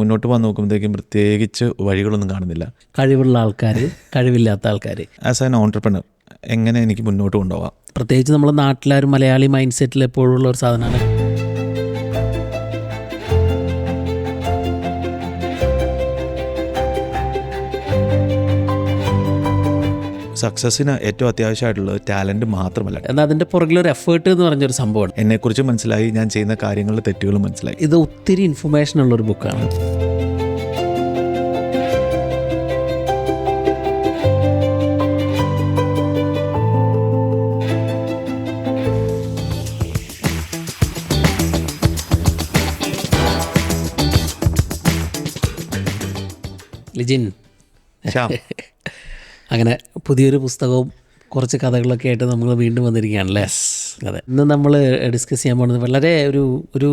മുന്നോട്ട് പോകാൻ നോക്കുമ്പോഴത്തേക്കും പ്രത്യേകിച്ച് വഴികളൊന്നും കാണുന്നില്ല. കഴിവുള്ള ആൾക്കാർ, കഴിവില്ലാത്ത ആൾക്കാർ. ആസ് ആൻ ഓൺട്രപ്രണർ എങ്ങനെ എനിക്ക് മുന്നോട്ട് കൊണ്ടുപോകാം? പ്രത്യേകിച്ച് നമ്മുടെ നാട്ടിലൊരു മലയാളി മൈൻഡ് സെറ്റിൽ എപ്പോഴുള്ള ഒരു സാധനമാണ് സക്സസ്സിന് ഏറ്റവും അത്യാവശ്യമായിട്ടുള്ളത് ടാലൻറ്റ് മാത്രമല്ല, എന്നാൽ അതിൻ്റെ പുറകിലൊരു എഫേർട്ട് എന്ന് പറഞ്ഞൊരു സംഭവമാണ്. എന്നെക്കുറിച്ച് മനസ്സിലായി, ഞാൻ ചെയ്യുന്ന കാര്യങ്ങളുടെ തെറ്റുകളും മനസ്സിലായി. ഇത് ഒത്തിരി ഇൻഫർമേഷൻ ഉള്ളൊരു ബുക്കാണ്. ലിജിൻ, അങ്ങനെ പുതിയൊരു പുസ്തകവും കുറച്ച് കഥകളൊക്കെ ആയിട്ട് നമ്മൾ വീണ്ടും വന്നിരിക്കുകയാണല്ലേ? അതെ, ഇന്ന് നമ്മൾ ഡിസ്കസ് ചെയ്യാൻ പോകുന്നത് വളരെ ഒരു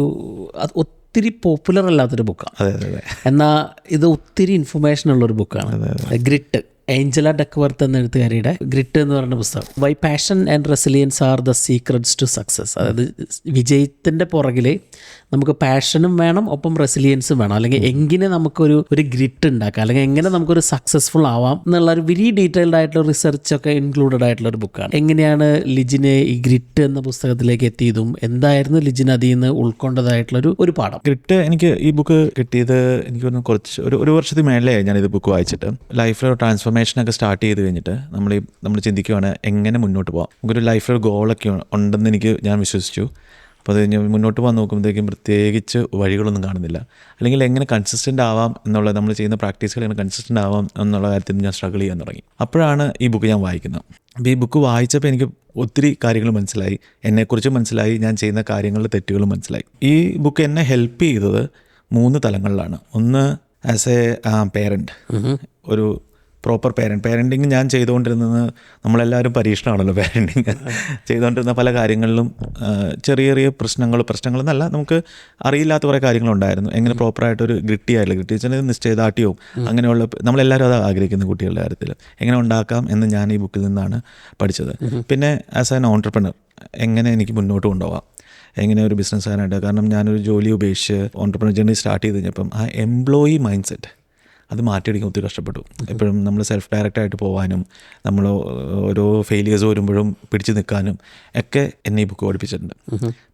ഒത്തിരി പോപ്പുലർ അല്ലാത്തൊരു ബുക്കാണ്. അതെ അതെ. എന്നാൽ ഇത് ഒത്തിരി ഇൻഫർമേഷൻ ഉള്ളൊരു ബുക്കാണ്. ഗ്രിറ്റ്, ഏഞ്ചല ഡക്വർത്ത് എന്ന എഴുത്തുകാരിയുടെ ഗ്രിറ്റ് എന്ന് പറയുന്ന പുസ്തകം. Why passion and resilience are the secrets to success. അതായത് വിജയത്തിൻ്റെ പുറകിൽ നമുക്ക് പാഷനും വേണം, ഒപ്പം റെസിലിയൻസും വേണം. അല്ലെങ്കിൽ എങ്ങനെ നമുക്കൊരു ഗ്രിറ്റ് ഉണ്ടാക്കാം, അല്ലെങ്കിൽ എങ്ങനെ നമുക്കൊരു സക്സസ്ഫുൾ ആവാം എന്നുള്ള ഒരു വെരി ഡീറ്റെയിൽഡ് ആയിട്ടുള്ള റിസർച്ചൊക്കെ ഇൻക്ലൂഡഡ് ആയിട്ടുള്ള ഒരു ബുക്കാണ്. എങ്ങനെയാണ് ലിജിനെ ഈ ഗ്രിറ്റ് എന്ന പുസ്തകത്തിലേക്ക് എത്തിയതും എന്തായിരുന്നു ലിജിൻ അതിൽ നിന്ന് ഉൾക്കൊണ്ടതായിട്ടുള്ള ഒരു പാഠം? ഗ്രിറ്റ്, എനിക്ക് ഈ ബുക്ക് കിട്ടിയത് എനിക്ക് കുറച്ച് ഒരു വർഷത്തിന് മേലെയായി ഞാൻ ഇത് ബുക്ക് വായിച്ചിട്ട്. ലൈഫിലൊരു ട്രാൻസ്ഫോർമേഷനൊക്കെ സ്റ്റാർട്ട് ചെയ്ത് കഴിഞ്ഞിട്ട് നമ്മൾ ചിന്തിക്കുകയാണ് എങ്ങനെ മുന്നോട്ട് പോകാം. നമുക്കൊരു ലൈഫിലൊരു ഗോളൊക്കെ ഉണ്ടെന്ന് ഞാൻ വിശ്വസിച്ചു. അപ്പോൾ അത് ഞാൻ മുന്നോട്ട് പോകാൻ നോക്കുമ്പോഴത്തേക്കും പ്രത്യേകിച്ച് വഴികളൊന്നും കാണുന്നില്ല. അല്ലെങ്കിൽ എങ്ങനെ കൺസിസ്റ്റൻ്റ് ആവാം എന്നുള്ള, നമ്മൾ ചെയ്യുന്ന പ്രാക്ടീസുകൾ എങ്ങനെ കൺസിസ്റ്റൻ്റ് ആവാം എന്നുള്ള കാര്യത്തിൽ ഞാൻ സ്ട്രഗിൾ ചെയ്യാൻ തുടങ്ങി. അപ്പോഴാണ് ഈ ബുക്ക് ഞാൻ വായിക്കുന്നത്. അപ്പോൾ ഈ ബുക്ക് വായിച്ചപ്പോൾ എനിക്ക് ഒത്തിരി കാര്യങ്ങൾ മനസ്സിലായി, എന്നെക്കുറിച്ച് മനസ്സിലായി, ഞാൻ ചെയ്യുന്ന കാര്യങ്ങളുടെ തെറ്റുകളും മനസ്സിലായി. ഈ ബുക്ക് എന്നെ ഹെൽപ്പ് ചെയ്തത് 3 തലങ്ങളിലാണ്. ഒന്ന്, ആസ് എ പേരൻറ്റ്, ഒരു പ്രോപ്പർ പേരൻറ്റിങ് ഞാൻ ചെയ്തുകൊണ്ടിരുന്നത്, നമ്മളെല്ലാവരും പരീക്ഷണമാണല്ലോ പേരൻറ്റിങ് ചെയ്തുകൊണ്ടിരുന്ന പല കാര്യങ്ങളിലും ചെറിയ ചെറിയ പ്രശ്നങ്ങളെന്നല്ല, നമുക്ക് അറിയില്ലാത്ത കുറേ കാര്യങ്ങളുണ്ടായിരുന്നു. എങ്ങനെ പ്രോപ്പറായിട്ടൊരു ഗ്രിറ്റി വെച്ചാൽ നിശ്ചയദാർഢ്യവും അങ്ങനെയുള്ള, നമ്മളെല്ലാവരും അത് ആഗ്രഹിക്കുന്ന കുട്ടികളുടെ കാര്യത്തിൽ എങ്ങനെ ഉണ്ടാക്കാം എന്ന് ഞാൻ ഈ ബുക്കിൽ നിന്നാണ് പഠിച്ചത്. പിന്നെ ആസ് ആൻ ഓൺട്രപ്രണർ എങ്ങനെ എനിക്ക് മുന്നോട്ട് കൊണ്ടുപോകാം, എങ്ങനെ ഒരു ബിസിനസ്സുകാരനായിട്ട്. കാരണം ഞാനൊരു ജോലി ഉപേക്ഷിച്ച് ഓൺട്രപ്രണർ ജേർണി സ്റ്റാർട്ട് ചെയ്ത് കഴിഞ്ഞപ്പം ആ എംപ്ലോയി മൈൻഡ് സെറ്റ് അത് മാറ്റിയെടുക്കാൻ ഒത്തിരി കഷ്ടപ്പെട്ടു. എപ്പോഴും നമ്മൾ സെൽഫ് ഡയറക്റ്റായിട്ട് പോകാനും, നമ്മൾ ഓരോ ഫെയിലിയേഴ്സ് വരുമ്പോഴും പിടിച്ചു നിൽക്കാനും ഒക്കെ എന്നെ ഈ ബുക്ക് പഠിപ്പിച്ചിട്ടുണ്ട്.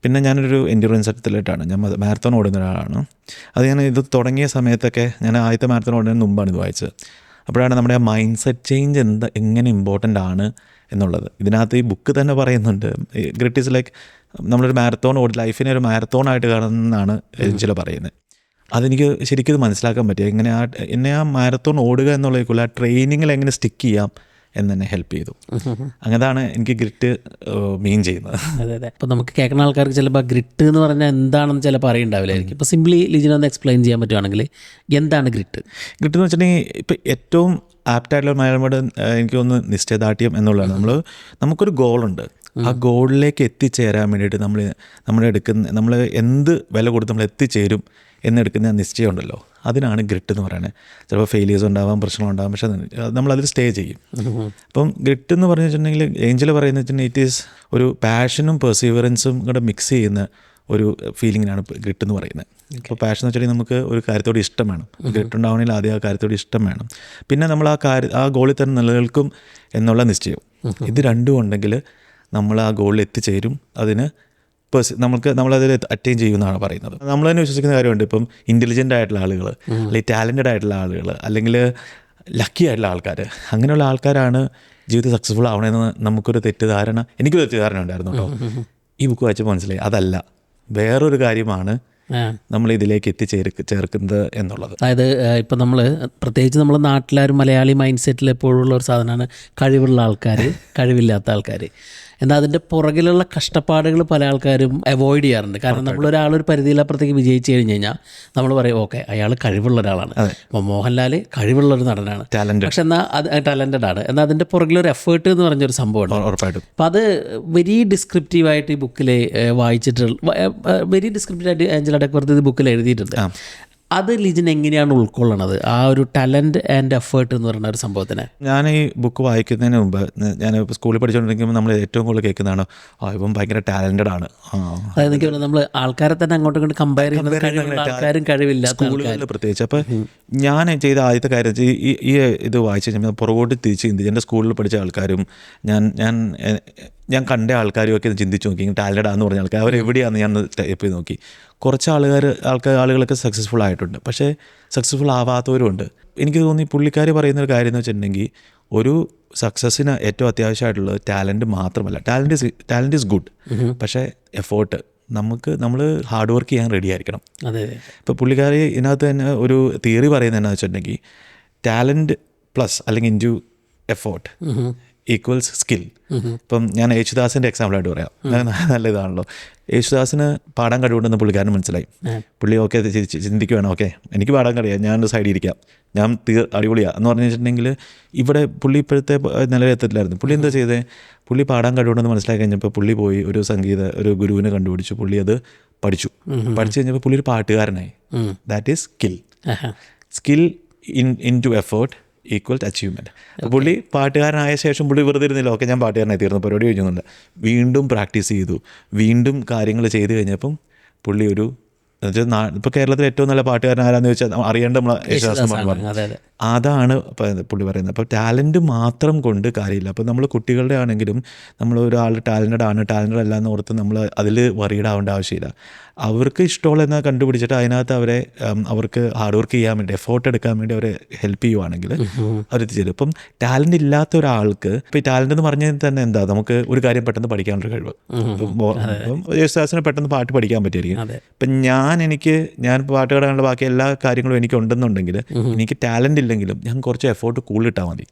പിന്നെ ഞാനൊരു എൻഡ്യൂറൻസ് അത്ലറ്റാണ്, ഞാൻ മാരത്തോൺ ഓടുന്ന ഒരാളാണ്. അത് ഞാൻ ഇത് തുടങ്ങിയ സമയത്തൊക്കെ, ഞാൻ ആദ്യത്തെ മാരത്തോൺ ഓടുന്നതിന് മുമ്പാണ് ഇത് വായിച്ചത്. അപ്പോഴാണ് നമ്മുടെ ആ മൈൻഡ് സെറ്റ് ചേഞ്ച് എങ്ങനെ ഇമ്പോർട്ടൻ്റ് ആണ് എന്നുള്ളത്. ഇതിനകത്ത് ഈ ബുക്ക് തന്നെ പറയുന്നുണ്ട്. ഗ്രിറ്റ് ഈസ് ലൈക്ക് നമ്മളൊരു മാരത്തോൺ ലൈഫിനെ ഒരു മാരത്തോണായിട്ട് കാണുന്നതാണ് ചില പറയുന്നത്. അതെനിക്ക് ശരിക്കും ഇത് മനസ്സിലാക്കാൻ പറ്റി. എന്നെ ആ മാരത്തോൺ ഓടുക എന്നുള്ളതിൽ ആ ട്രെയിനിങ്ങിൽ എങ്ങനെ സ്റ്റിക്ക് ചെയ്യാം എന്നെ ഹെൽപ്പ് ചെയ്തു. അങ്ങനെയാണ് എനിക്ക് ഗ്രിറ്റ് മീൻ ചെയ്യുന്നത്. അതെ അതെ. അപ്പോൾ നമുക്ക് കേൾക്കുന്ന ആൾക്കാർക്ക് ചിലപ്പോൾ ഗ്രിറ്റ് എന്ന് പറഞ്ഞാൽ എന്താണെന്ന് ചിലപ്പോൾ അറിയുണ്ടാവില്ലായിരിക്കും. ഇപ്പോൾ സിംപ്ലി ലിജിനൊന്ന് എക്സ്പ്ലെയിൻ ചെയ്യാൻ പറ്റുവാണെങ്കിൽ എന്താണ് ഗ്രിറ്റ്? ഗ്രിറ്റ് എന്ന് വെച്ചിട്ടുണ്ടെങ്കിൽ ഇപ്പോൾ ഏറ്റവും ആപ്റ്റായിട്ടുള്ള മലയാളം എനിക്ക് തോന്നുന്നു നിശ്ചയദാർഢ്യം എന്നുള്ളതാണ്. നമുക്കൊരു ഗോളുണ്ട്, ആ ഗോളിലേക്ക് എത്തിച്ചേരാൻ വേണ്ടിയിട്ട് നമ്മൾ എന്ത് വില കൊടുത്ത് നമ്മൾ എത്തിച്ചേരും എന്നെടുക്കുന്ന നിശ്ചയമുണ്ടല്ലോ, അതിനാണ് ഗ്രിറ്റ് എന്ന് പറയുന്നത്. ചിലപ്പോൾ ഫെയിലിയേഴ്സ് ഉണ്ടാവാം, പ്രശ്നങ്ങളുണ്ടാകും, പക്ഷേ നമ്മളതിൽ സ്റ്റേ ചെയ്യും. അപ്പം ഗ്രിറ്റ് എന്ന് പറഞ്ഞു വെച്ചിട്ടുണ്ടെങ്കിൽ, ഏഞ്ചൽ പറയുന്നത് വെച്ചിട്ടുണ്ടെങ്കിൽ ഇറ്റ് ഈസ് ഒരു പാഷനും പെർസീവറൻസും കൂടെ മിക്സ് ചെയ്യുന്ന ഒരു ഫീലിങ്ങിനാണ് ഗ്രിറ്റ് എന്ന് പറയുന്നത്. അപ്പോൾ പാഷൻ എന്ന് വെച്ചിട്ടുണ്ടെങ്കിൽ നമുക്ക് ഒരു കാര്യത്തോട് ഇഷ്ടം വേണം. ഗ്രിറ്റ് ഉണ്ടാവണമെങ്കിൽ ആദ്യം ആ കാര്യത്തോട് ഇഷ്ടം വേണം. പിന്നെ നമ്മൾ ആ ഗോളിൽ തന്നെ നിലനിൽക്കും എന്നുള്ള നിശ്ചയം. ഇത് രണ്ടും ഉണ്ടെങ്കിൽ നമ്മൾ ആ ഗോളിൽ എത്തിച്ചേരും. അതിന് നമ്മളതിൽ അറ്റൈൻ ചെയ്യുമെന്നാണ് പറയുന്നത്. നമ്മൾ തന്നെ വിശ്വസിക്കുന്ന കാര്യമുണ്ട്. ഇപ്പം ഇൻ്റലിജൻ്റ് ആയിട്ടുള്ള ആളുകൾ, അല്ലെങ്കിൽ ടാലൻറ്റഡ് ആയിട്ടുള്ള ആളുകൾ, അല്ലെങ്കിൽ ലക്കി ആയിട്ടുള്ള ആൾക്കാർ, അങ്ങനെയുള്ള ആൾക്കാരാണ് ജീവിതത്തിൽ സക്സസ്ഫുൾ ആവണമെന്ന് എനിക്കൊരു തെറ്റിദ്ധാരണ ഉണ്ടായിരുന്നു കേട്ടോ. ഈ ബുക്ക് വായിച്ചപ്പോൾ മനസ്സിലായി അതല്ല, വേറൊരു കാര്യമാണ് നമ്മൾ ഇതിലേക്ക് ചേർക്കുന്നത് എന്നുള്ളത്. അതായത് ഇപ്പം പ്രത്യേകിച്ച് നമ്മൾ നാട്ടിലൊരു മലയാളി മൈൻഡ് സെറ്റിൽ എപ്പോഴുള്ള ഒരു സാധനമാണ് കഴിവുള്ള ആൾക്കാർ, കഴിവില്ലാത്ത ആൾക്കാർ. എന്നാൽ അതിൻ്റെ പുറകിലുള്ള കഷ്ടപ്പാടുകൾ പല ആൾക്കാരും അവോയ്ഡ് ചെയ്യാറുണ്ട്. കാരണം നമ്മളൊരാളൊരു പരിധിയിലപ്പുറത്തേക്ക് വിജയിച്ചു കഴിഞ്ഞ് കഴിഞ്ഞാൽ നമ്മൾ പറയും ഓക്കെ അയാൾ കഴിവുള്ള ഒരാളാണ്, അപ്പോൾ മോഹൻലാൽ കഴിവുള്ളൊരു നടനാണ്, പക്ഷെ എന്നാൽ അത് ടാലൻറ്റഡ് ആണ്. എന്നാൽ അതിൻ്റെ പുറകിലൊരു എഫേർട്ട് എന്ന് പറഞ്ഞൊരു സംഭവമാണ്. ഉറപ്പായിട്ടും. അപ്പോൾ അത് വെരി ഡിസ്ക്രിപ്റ്റീവായിട്ട് ഈ ബുക്കിൽ വായിച്ചിട്ടുള്ള, വെരി ഡിസ്ക്രിപ്റ്റീവായിട്ട് ഏഞ്ചല ഡക്വർത്ത് ഇത് ബുക്കിൽ എഴുതിയിട്ടുണ്ട്. അത് ലിജിൻ എങ്ങനെയാണ് ഉൾക്കൊള്ളണത്, ആ ഒരു ടാലൻറ്റ് ആൻഡ് എഫേർട്ട് എന്ന് പറയുന്ന ഒരു സംഭവത്തിനെ? ഞാൻ ഈ ബുക്ക് വായിക്കുന്നതിന് മുമ്പ് ഞാൻ സ്കൂളിൽ പഠിച്ചുകൊണ്ടിരിക്കുമ്പോൾ നമ്മൾ ഏറ്റവും കൂടുതൽ കേൾക്കുന്നതാണ് ഇപ്പം ഭയങ്കര ടാലൻറ്റഡ് ആണ്. അതായത് എനിക്ക് തോന്നുന്നു നമ്മൾ ആൾക്കാരെ തന്നെ അങ്ങോട്ടും ഇങ്ങോട്ടും കമ്പയർ ചെയ്യുന്നത് ആൾക്കാരും കഴിവില്ലാത്ത സ്കൂളുകളിൽ പ്രത്യേകിച്ച്. അപ്പം ഞാൻ ചെയ്ത ആദ്യത്തെ കാര്യം ഈ ഇത് വായിച്ചു കഴിഞ്ഞാൽ പുറകോട്ട് തിരിച്ച് ചിന്തിച്ച് എൻ്റെ സ്കൂളിൽ പഠിച്ച ആൾക്കാരും ഞാൻ കണ്ട ആൾക്കാരും ഒക്കെ ചിന്തിച്ച് നോക്കി. ടാലൻറ്റഡ് ആണെന്ന് പറഞ്ഞ ആൾക്കാർ അവരെവിടെയാണെന്ന് ഞാൻ ടൈപ്പ് ചെയ്ത് നോക്കി. കുറച്ച് ആളുകളൊക്കെ സക്സസ്ഫുൾ ആയിട്ടുണ്ട്, പക്ഷേ സക്സസ്ഫുൾ ആവാത്തവരുമുണ്ട്. എനിക്ക് തോന്നി പുള്ളിക്കാർ പറയുന്നൊരു കാര്യം എന്ന് വെച്ചിട്ടുണ്ടെങ്കിൽ ഒരു സക്സസ്സിന് ഏറ്റവും അത്യാവശ്യമായിട്ടുള്ളത് ടാലൻറ്റ് മാത്രമല്ല. ടാലൻറ്റ് ഈസ് ഗുഡ്, പക്ഷേ എഫേർട്ട് നമ്മൾ ഹാർഡ് വർക്ക് ചെയ്യാൻ റെഡി ആയിരിക്കണം. അതെ. ഇപ്പോൾ പുള്ളിക്കാർ ഇതിനകത്ത് തന്നെ ഒരു തിയറി പറയുന്നത് എന്താണെന്ന് വെച്ചിട്ടുണ്ടെങ്കിൽ ടാലൻറ്റ് പ്ലസ് അല്ലെങ്കിൽ ഇൻറ്റു എഫേർട്ട് ഈക്വൽസ് സ്കിൽ. ഇപ്പം ഞാൻ യേശുദാസിൻ്റെ എക്സാമ്പിളായിട്ട് പറയാം. നല്ല ഇതാണല്ലോ. യേശുദാസിന് പാടാൻ കഴിവുണ്ടെന്ന് പുള്ളിക്കാരന് മനസ്സിലായി. പുള്ളി ഓക്കെ ചിന്തിക്കുകയാണ്, ഓക്കെ എനിക്ക് പാടാൻ കഴിയാം, ഞാൻ സൈഡിൽ ഇരിക്കാം, ഞാൻ അടിപൊളിയാണ് എന്ന് പറഞ്ഞു വെച്ചിട്ടുണ്ടെങ്കിൽ ഇവിടെ പുള്ളി ഇപ്പോഴത്തെ നിലയിലെത്തില്ലായിരുന്നു. പുള്ളി എന്താ ചെയ്തത്? പുള്ളി പാടാൻ കഴിവുണ്ടെന്ന് മനസ്സിലാക്കി കഴിഞ്ഞപ്പോൾ പുള്ളി പോയി ഒരു ഗുരുവിനെ കണ്ടുപിടിച്ചു. പുള്ളി അത് പഠിച്ചു കഴിഞ്ഞപ്പോൾ പുള്ളി ഒരു പാട്ടുകാരനായി. That is skill into effort equal to achievement. പുള്ളി പാട്ടുകാരനായ ശേഷം പുള്ളി വെറുതെ ഇരുന്നില്ല, ഓക്കെ ഞാൻ പാട്ടുകാരനായി തീർന്നു, പരിപാടി കഴിഞ്ഞൊന്നുമില്ല. വീണ്ടും പ്രാക്ടീസ് ചെയ്തു, വീണ്ടും കാര്യങ്ങൾ ചെയ്ത് കഴിഞ്ഞപ്പം പുള്ളി ഒരു ഇപ്പോൾ കേരളത്തിലെ ഏറ്റവും നല്ല പാട്ടുകാരൻ ആരാന്ന് ചോദിച്ചാൽ അറിയേണ്ട നമ്മൾ യേശുദാസ് പറഞ്ഞു. അതാണ് പുള്ളി പറയുന്നത്. അപ്പോൾ ടാലൻറ്റ് മാത്രം കൊണ്ട് കാര്യമില്ല. അപ്പോൾ നമ്മൾ കുട്ടികളുടെ ആണെങ്കിലും നമ്മൾ ഒരാൾ ടാലൻറ്റഡ് അല്ല എന്ന് ഓർത്ത് നമ്മൾ അതിൽ വറീഡാവേണ്ട ആവശ്യമില്ല. അവർക്ക് ഇഷ്ടമുള്ള എന്നാൽ കണ്ടുപിടിച്ചിട്ട് അതിനകത്ത് അവർക്ക് ഹാർഡ് വർക്ക് ചെയ്യാൻ വേണ്ടി എഫേർട്ട് എടുക്കാൻ വേണ്ടി അവരെ ഹെൽപ്പ് ചെയ്യുവാണെങ്കിൽ അവർ എത്തിച്ചേരും. ഇപ്പം ടാലൻറ്റ് ഇല്ലാത്ത ഒരാൾക്ക് ഇപ്പോൾ ഈ ടാലൻ്റ് എന്ന് പറഞ്ഞാൽ തന്നെ എന്താ, നമുക്ക് ഒരു കാര്യം പെട്ടെന്ന് പഠിക്കാനുള്ള കഴിവ്. ഇപ്പം യേശുദാസിന് പെട്ടെന്ന് പാട്ട് പഠിക്കാൻ പറ്റുമായിരിക്കും. ഇപ്പം ഞാൻ പാട്ട് പാടാനുള്ള ബാക്കി എല്ലാ കാര്യങ്ങളും എനിക്ക് ഉണ്ടെന്നുണ്ടെങ്കിൽ എനിക്ക് ടാലൻ്റ് ഇല്ലെങ്കിലും ഞാൻ കുറച്ച് എഫേർട്ട് കൂടുതലിട്ടാൽ മതി,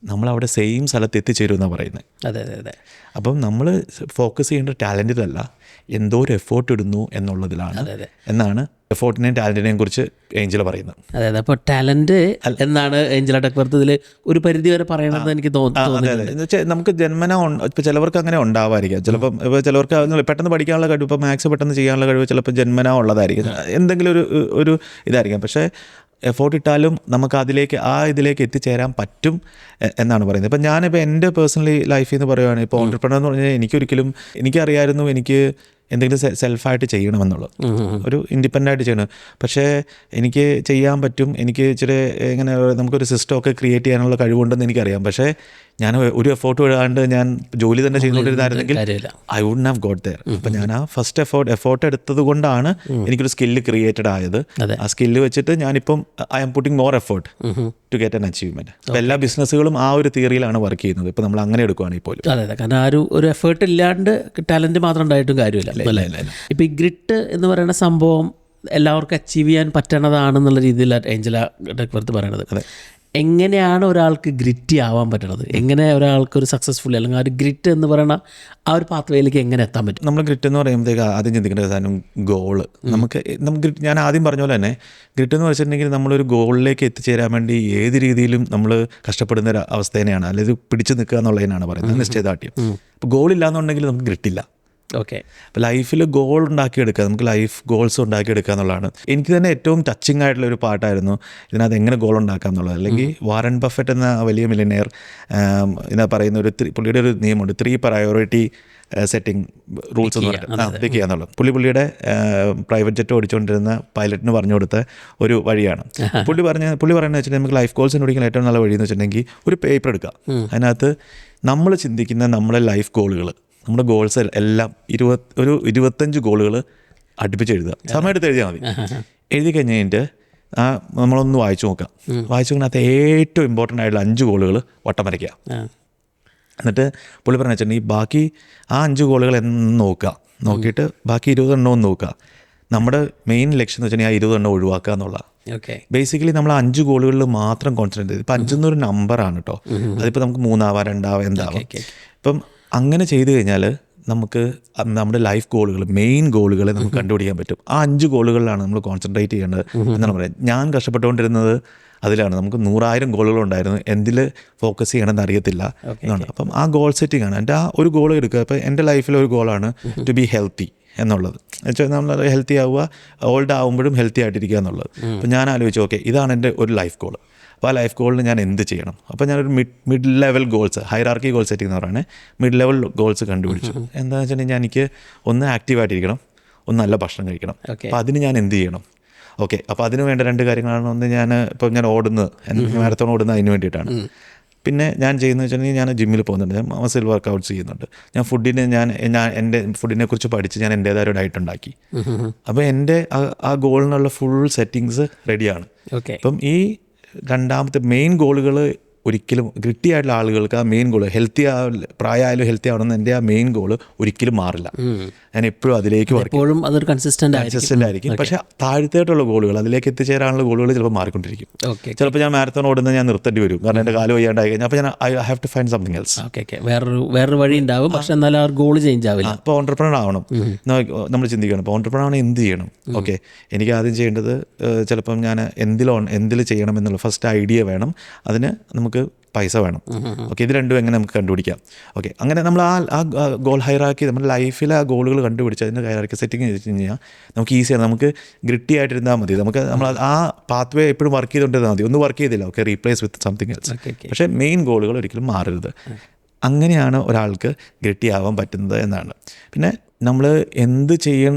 നമ്മളവിടെ സെയിം സ്ഥലത്ത് എത്തിച്ചേരും എന്നാണ് പറയുന്നത്. അതെ. അപ്പം നമ്മൾ ഫോക്കസ് ചെയ്യേണ്ട ടാലൻറ്റിലല്ല, എന്തോ ഒരു എഫേർട്ട് ഇടുന്നു എന്നുള്ളതിലാണ് എന്നാണ് എഫേർട്ടിനെയും ടാലൻറ്റിനെയും കുറിച്ച് ഏഞ്ചല പറയുന്നത്. അതെ. അപ്പോൾ ടാലൻറ്റ് എന്നാണ് ഏഞ്ചല ഡക്വർത്ത് ഇതിൽ ഒരു പരിധി വരെ പറയണത് എനിക്ക് തോന്നുന്നു. എന്ന് വെച്ചാൽ നമുക്ക് ജന്മന ഇപ്പോൾ ചിലവർക്ക് അങ്ങനെ ഉണ്ടാവാതിരിക്കാം. ചിലപ്പം ഇപ്പോൾ ചിലവർക്ക് പെട്ടെന്ന് പഠിക്കാനുള്ള കഴിവ്, ഇപ്പോൾ മാത്സ് പെട്ടെന്ന് ചെയ്യാനുള്ള കഴിവ് ചിലപ്പോൾ ജന്മന ഉള്ളതായിരിക്കും, എന്തെങ്കിലും ഒരു ഇതായിരിക്കാം. പക്ഷേ എഫേർട്ട് ഇട്ടാലും നമുക്ക് ഇതിലേക്ക് എത്തിച്ചേരാൻ പറ്റും എന്നാണ് പറയുന്നത്. ഇപ്പം ഞാനിപ്പോൾ എൻ്റെ പേഴ്സണലി ലൈഫിൽ നിന്ന് പറയുകയാണ്, ഇപ്പോൾ ഓൺട്രപ്രണർ എന്ന് പറഞ്ഞാൽ എനിക്കറിയായിരുന്നു എനിക്ക് എന്തെങ്കിലും സെൽഫായിട്ട് ചെയ്യണമെന്നുള്ളത്, ഒരു ഇൻഡിപെൻഡൻ്റ് ആയിട്ട് ചെയ്യണം. പക്ഷേ എനിക്ക് ചെയ്യാൻ പറ്റും, എനിക്ക് ഇച്ചിരി ഇങ്ങനെ നമുക്കൊരു സിസ്റ്റമൊക്കെ ക്രിയേറ്റ് ചെയ്യാനുള്ള കഴിവുണ്ടെന്ന് എനിക്കറിയാം. പക്ഷേ ഞാൻ ഒരു എഫേർട്ട് ഇടാണ്ട് ഞാൻ ജോലി തന്നെ ചെയ്തുകൊണ്ടിരുന്നായിരുന്നെങ്കിൽ ഐ വുഡ്ന്റ് ഹാവ് ഗോട്ട് ദെയർ. അപ്പം ഞാൻ ആ ഫസ്റ്റ് എഫേർട്ട് എടുത്തത് കൊണ്ടാണ് എനിക്കൊരു സ്കില്ല് ക്രിയേറ്റഡ് ആയത്. ആ സ്കില്ല് വെച്ചിട്ട് ഞാനിപ്പം I am putting more effort to get an achievement. അപ്പോൾ എല്ലാ ബിസിനസ്സുകളും ആ ഒരു തിയറിയിലാണ് വർക്ക് ചെയ്യുന്നത്. ഇപ്പോൾ നമ്മൾ അങ്ങനെ എടുക്കുകയാണെങ്കിൽ പോലും. അതെ. കാരണം ആ ഒരു എഫേർട്ട് ഇല്ലാണ്ട് ടാലൻറ്റ് മാത്രം ഉണ്ടായിട്ടും കാര്യമില്ല. ഇപ്പോൾ ഈ ഗ്രിറ്റ് എന്ന് പറയുന്ന സംഭവം എല്ലാവർക്കും അച്ചീവ് ചെയ്യാൻ പറ്റണതാണെന്നുള്ള രീതിയിലാണ് ഏഞ്ചല ഡക്വർത്ത് പറയണത്. എങ്ങനെയാണ് ഒരാൾക്ക് ഗ്രിറ്റി ആവാൻ പറ്റണത്? എങ്ങനെ ഒരാൾക്ക് ഒരു സക്സസ്ഫുൾ അല്ലെങ്കിൽ ആ ഒരു ഗ്രിറ്റ് എന്ന് പറയുന്ന ആ ഒരു പാത്വേയിലേക്ക് എങ്ങനെ എത്താൻ പറ്റും? നമ്മൾ ഗ്രിറ്റ് എന്ന് പറയുമ്പോഴത്തേക്ക് ആദ്യം ചിന്തിക്കേണ്ട സാധനം ഗോള്. നമുക്ക് ഞാൻ ആദ്യം പറഞ്ഞ പോലെ തന്നെ ഗ്രിറ്റ് എന്ന് വെച്ചിട്ടുണ്ടെങ്കിൽ നമ്മളൊരു ഗോളിലേക്ക് എത്തിച്ചേരാൻ വേണ്ടി ഏത് രീതിയിലും നമ്മൾ കഷ്ടപ്പെടുന്ന ഒരു അവസ്ഥേനെയാണ്, അല്ലെങ്കിൽ പിടിച്ചു നിൽക്കുക എന്നുള്ളതിനാണ് പറയുന്നത് നിശ്ചയദാർഢ്യം. അപ്പോൾ ഗോളില്ലാന്നുണ്ടെങ്കിൽ നമുക്ക് ഗ്രിറ്റില്ല. ഓക്കെ. അപ്പോൾ ലൈഫിൽ ഗോൾ ഉണ്ടാക്കിയെടുക്കുക, നമുക്ക് ലൈഫ് ഗോൾസ് ഉണ്ടാക്കിയെടുക്കുക എന്നുള്ളതാണ്. എനിക്ക് തന്നെ ഏറ്റവും ടച്ചിങ് ആയിട്ടുള്ള ഒരു പാട്ടായിരുന്നു ഇതിനകത്ത് എങ്ങനെ ഗോൾ ഉണ്ടാക്കാം എന്നുള്ളത്. അല്ലെങ്കിൽ വാറൻ ബഫറ്റ് എന്ന വലിയ മില്യനെയർ ഇതാ പറയുന്ന പുള്ളിയുടെ ഒരു നിയമമുണ്ട്, 3 പ്രയോറിറ്റി സെറ്റിംഗ് റൂൾസ് എന്ന് പറഞ്ഞിട്ട് പിക്ക് ചെയ്യാന്നുള്ളത്. പുള്ളിയുടെ പ്രൈവറ്റ് ജെറ്റ് ഓടിച്ചുകൊണ്ടിരുന്ന പൈലറ്റിന് പറഞ്ഞു കൊടുത്ത ഒരു വഴിയാണ്. പുള്ളി പറയുന്നത് വെച്ചിട്ടുണ്ടെങ്കിൽ നമുക്ക് ലൈഫ് ഗോൾസ് കണ്ടുപിടിക്കാൻ ഏറ്റവും നല്ല വഴി എന്ന് വെച്ചിട്ടുണ്ടെങ്കിൽ ഒരു പേപ്പർ എടുക്കുക, അതിനകത്ത് നമ്മൾ ചിന്തിക്കുന്ന നമ്മുടെ ലൈഫ് ഗോളുകൾ, നമ്മുടെ ഗോൾസ് എല്ലാം 25 ഗോളുകൾ അടുപ്പിച്ച് എഴുതുക. സമയമെടുത്ത് എഴുതിയാൽ മതി. എഴുതി കഴിഞ്ഞിട്ട് നമ്മളൊന്ന് വായിച്ചു നോക്കാം. വായിച്ചു നോക്കിനകത്ത് ഏറ്റവും ഇമ്പോർട്ടൻ്റ് ആയിട്ടുള്ള 5 ഗോളുകൾ വട്ടം വരയ്ക്കുക. എന്നിട്ട് പുള്ളി പറഞ്ഞു വെച്ചിട്ടുണ്ടെങ്കിൽ ബാക്കി ആ 5 ഗോളുകൾ എന്ന് നോക്കിയിട്ട് ബാക്കി 20 എണ്ണവും നോക്കുക. നമ്മുടെ മെയിൻ ലക്ഷ്യം എന്ന് വെച്ചിട്ടുണ്ടെങ്കിൽ ആ 20 എണ്ണം ഒഴിവാക്കുക എന്നുള്ളതാണ്. ബേസിക്കലി നമ്മൾ 5 ഗോളുകളിൽ മാത്രം കോൺസെൻട്രേറ്റ് ചെയ്ത്, ഇപ്പം 5 എന്നൊരു നമ്പറാണ് കേട്ടോ, അതിപ്പോൾ നമുക്ക് 3 ആവാം, 2 ആവാം, എന്താവാം. ഇപ്പം അങ്ങനെ ചെയ്തു കഴിഞ്ഞാൽ നമുക്ക് നമ്മുടെ ലൈഫ് ഗോളുകൾ, മെയിൻ ഗോളുകളെ നമുക്ക് കണ്ടുപിടിക്കാൻ പറ്റും. ആ 5 ഗോളുകളിലാണ് നമ്മൾ കോൺസെൻട്രേറ്റ് ചെയ്യേണ്ടത് എന്നാണ് പറയുന്നത്. ഞാൻ കഷ്ടപ്പെട്ടുകൊണ്ടിരുന്നത് അതിലാണ്. നമുക്ക് 100,000 ഗോളുകളുണ്ടായിരുന്നു, എന്തിൽ ഫോക്കസ് ചെയ്യണമെന്ന് അറിയത്തില്ല എന്നാണ്. അപ്പം ആ ഗോൾ സെറ്റിംഗ് ആണ് എൻ്റെ ആ ഒരു ഗോൾ എടുക്കുക. അപ്പോൾ എൻ്റെ ലൈഫിലെ ഒരു ഗോളാണ് ടു ബി ഹെൽത്തി. എന്നുള്ളത്. എന്നുവെച്ചാൽ നമ്മൾ ഹെൽത്തി ആവുക, ഓൾഡ് ആകുമ്പോഴും ഹെൽത്തി ആയിട്ടിരിക്കുക എന്നുള്ളത്. അപ്പോൾ ഞാൻ ആലോചിച്ചു, ഓക്കെ ഇതാണ് എൻ്റെ ഒരു ലൈഫ് ഗോൾ. അപ്പോൾ ആ ലൈഫ് ഗോളിന് ഞാൻ എന്ത് ചെയ്യണം? അപ്പോൾ ഞാനൊരു mid level goals, hierarchy goal setting എന്ന് പറയുന്നത് മിഡ് ലെവൽ ഗോൾസ് കണ്ടുപിടിച്ചു. എന്താണെന്ന് വെച്ചിട്ടുണ്ടെങ്കിൽ എനിക്ക് ഒന്ന് ആക്റ്റീവായിട്ടിരിക്കണം, ഒന്ന് നല്ല ഭക്ഷണം കഴിക്കണം. അപ്പോൾ അതിന് ഞാൻ എന്ത് ചെയ്യണം? ഓക്കെ, അപ്പോൾ അതിന് വേണ്ട 2 കാര്യങ്ങളാണ്. ഒന്ന്, ഞാൻ ഓടുന്നത്, മാരത്തോൺ ഓടുന്നത് അതിന് വേണ്ടിയിട്ടാണ്. പിന്നെ ഞാൻ ചെയ്യുന്നത് വെച്ചിട്ടുണ്ടെങ്കിൽ ഞാൻ ജിമ്മിൽ പോകുന്നുണ്ട്, ഞാൻ മസിൽ വർക്കൗട്ട്സ് ചെയ്യുന്നുണ്ട്. ഞാൻ എൻ്റെ ഫുഡിനെ കുറിച്ച് പഠിച്ച് ഞാൻ എൻ്റേതായ ഒരു ഡയറ്റ് ഉണ്ടാക്കി. അപ്പോൾ എൻ്റെ ആ ഗോളിനുള്ള ഫുൾ സെറ്റിങ്സ് റെഡിയാണ്. അപ്പം ഈ രണ്ടാമത്തെ മെയിൻ ഗോളുകൾ ഒരിക്കലും ഗ്രിറ്റി ആയിട്ടുള്ള ആളുകൾക്ക് ആ മെയിൻ ഗോൾ ഹെൽത്തി പ്രായമായാലും ഹെൽത്തി ആവണമെന്ന് എൻ്റെ ആ മെയിൻ ഗോൾ ഒരിക്കലും മാറില്ല. ഞാൻ എപ്പോഴും അതിലേക്ക് എപ്പോഴും അതൊരു കൺസിസ്റ്റൻ്റ് ആയിരിക്കും. പക്ഷേ താഴത്തേട്ടുള്ള ഗോളുകൾ, അതിലേക്ക് എത്തിച്ചേരാനുള്ള ഗോളുകൾ ചിലപ്പോൾ മാറിക്കൊണ്ടിരിക്കും. ചിലപ്പോൾ ഞാൻ മാരത്തോൺ ഓടുന്നത് ഞാൻ നിർത്തേണ്ടി വരും, കാരണം എൻ്റെ കാല് വയ്യാണ്ടായി കഴിഞ്ഞാൽ. അപ്പോൾ ഞാൻ I have to find something else. വേറൊരു വഴി ഉണ്ടാവും, പക്ഷെ എന്നാലും ആ ഗോൾ ചേഞ്ച് ആവില്ല. അപ്പോൾ ഓൺട്രപ്രണർ ആവണം നമ്മൾ ചിന്തിക്കണം. അപ്പോൾ ഓൺട്രപ്രണർ ആവണം എന്ത് ചെയ്യണം? ഓക്കെ, എനിക്ക് ആദ്യം ചെയ്യേണ്ടത് ചിലപ്പം ഞാൻ എന്തിൽ ചെയ്യണം എന്നുള്ള ഫസ്റ്റ് ഐഡിയ വേണം. അതിന് നമുക്ക് പൈസ വേണം. ഓക്കെ, ഇത് രണ്ടും എങ്ങനെ നമുക്ക് കണ്ടുപിടിക്കാം? ഓക്കെ, അങ്ങനെ നമ്മൾ ആ ഗോൾ ഹൈറാക്കി നമ്മുടെ ലൈഫിലെ ആ ഗോളുകൾ കണ്ടുപിടിച്ച് അതിൻ്റെ ഹൈറാക്കി സെറ്റിംഗ് ചെയ്ത് കഴിഞ്ഞാൽ നമുക്ക് ഈസിയാണ്. നമുക്ക് ഗ്രിറ്റി ആയിട്ടിരുന്നാൽ മതി. നമ്മൾ ആ പാത്ത് വേ എപ്പോഴും വർക്ക് ചെയ്തുകൊണ്ടിരുന്നാൽ മതി. ഒന്നും വർക്ക് ചെയ്തില്ല, okay, replace with something else. പക്ഷേ മെയിൻ ഗോളുകൾ ഒരിക്കലും മാറരുത്. അങ്ങനെയാണ് ഒരാൾക്ക് ഗ്രിറ്റി ആവാൻ പറ്റുന്നത് എന്നാണ്. പിന്നെ നമ്മൾ എന്ത്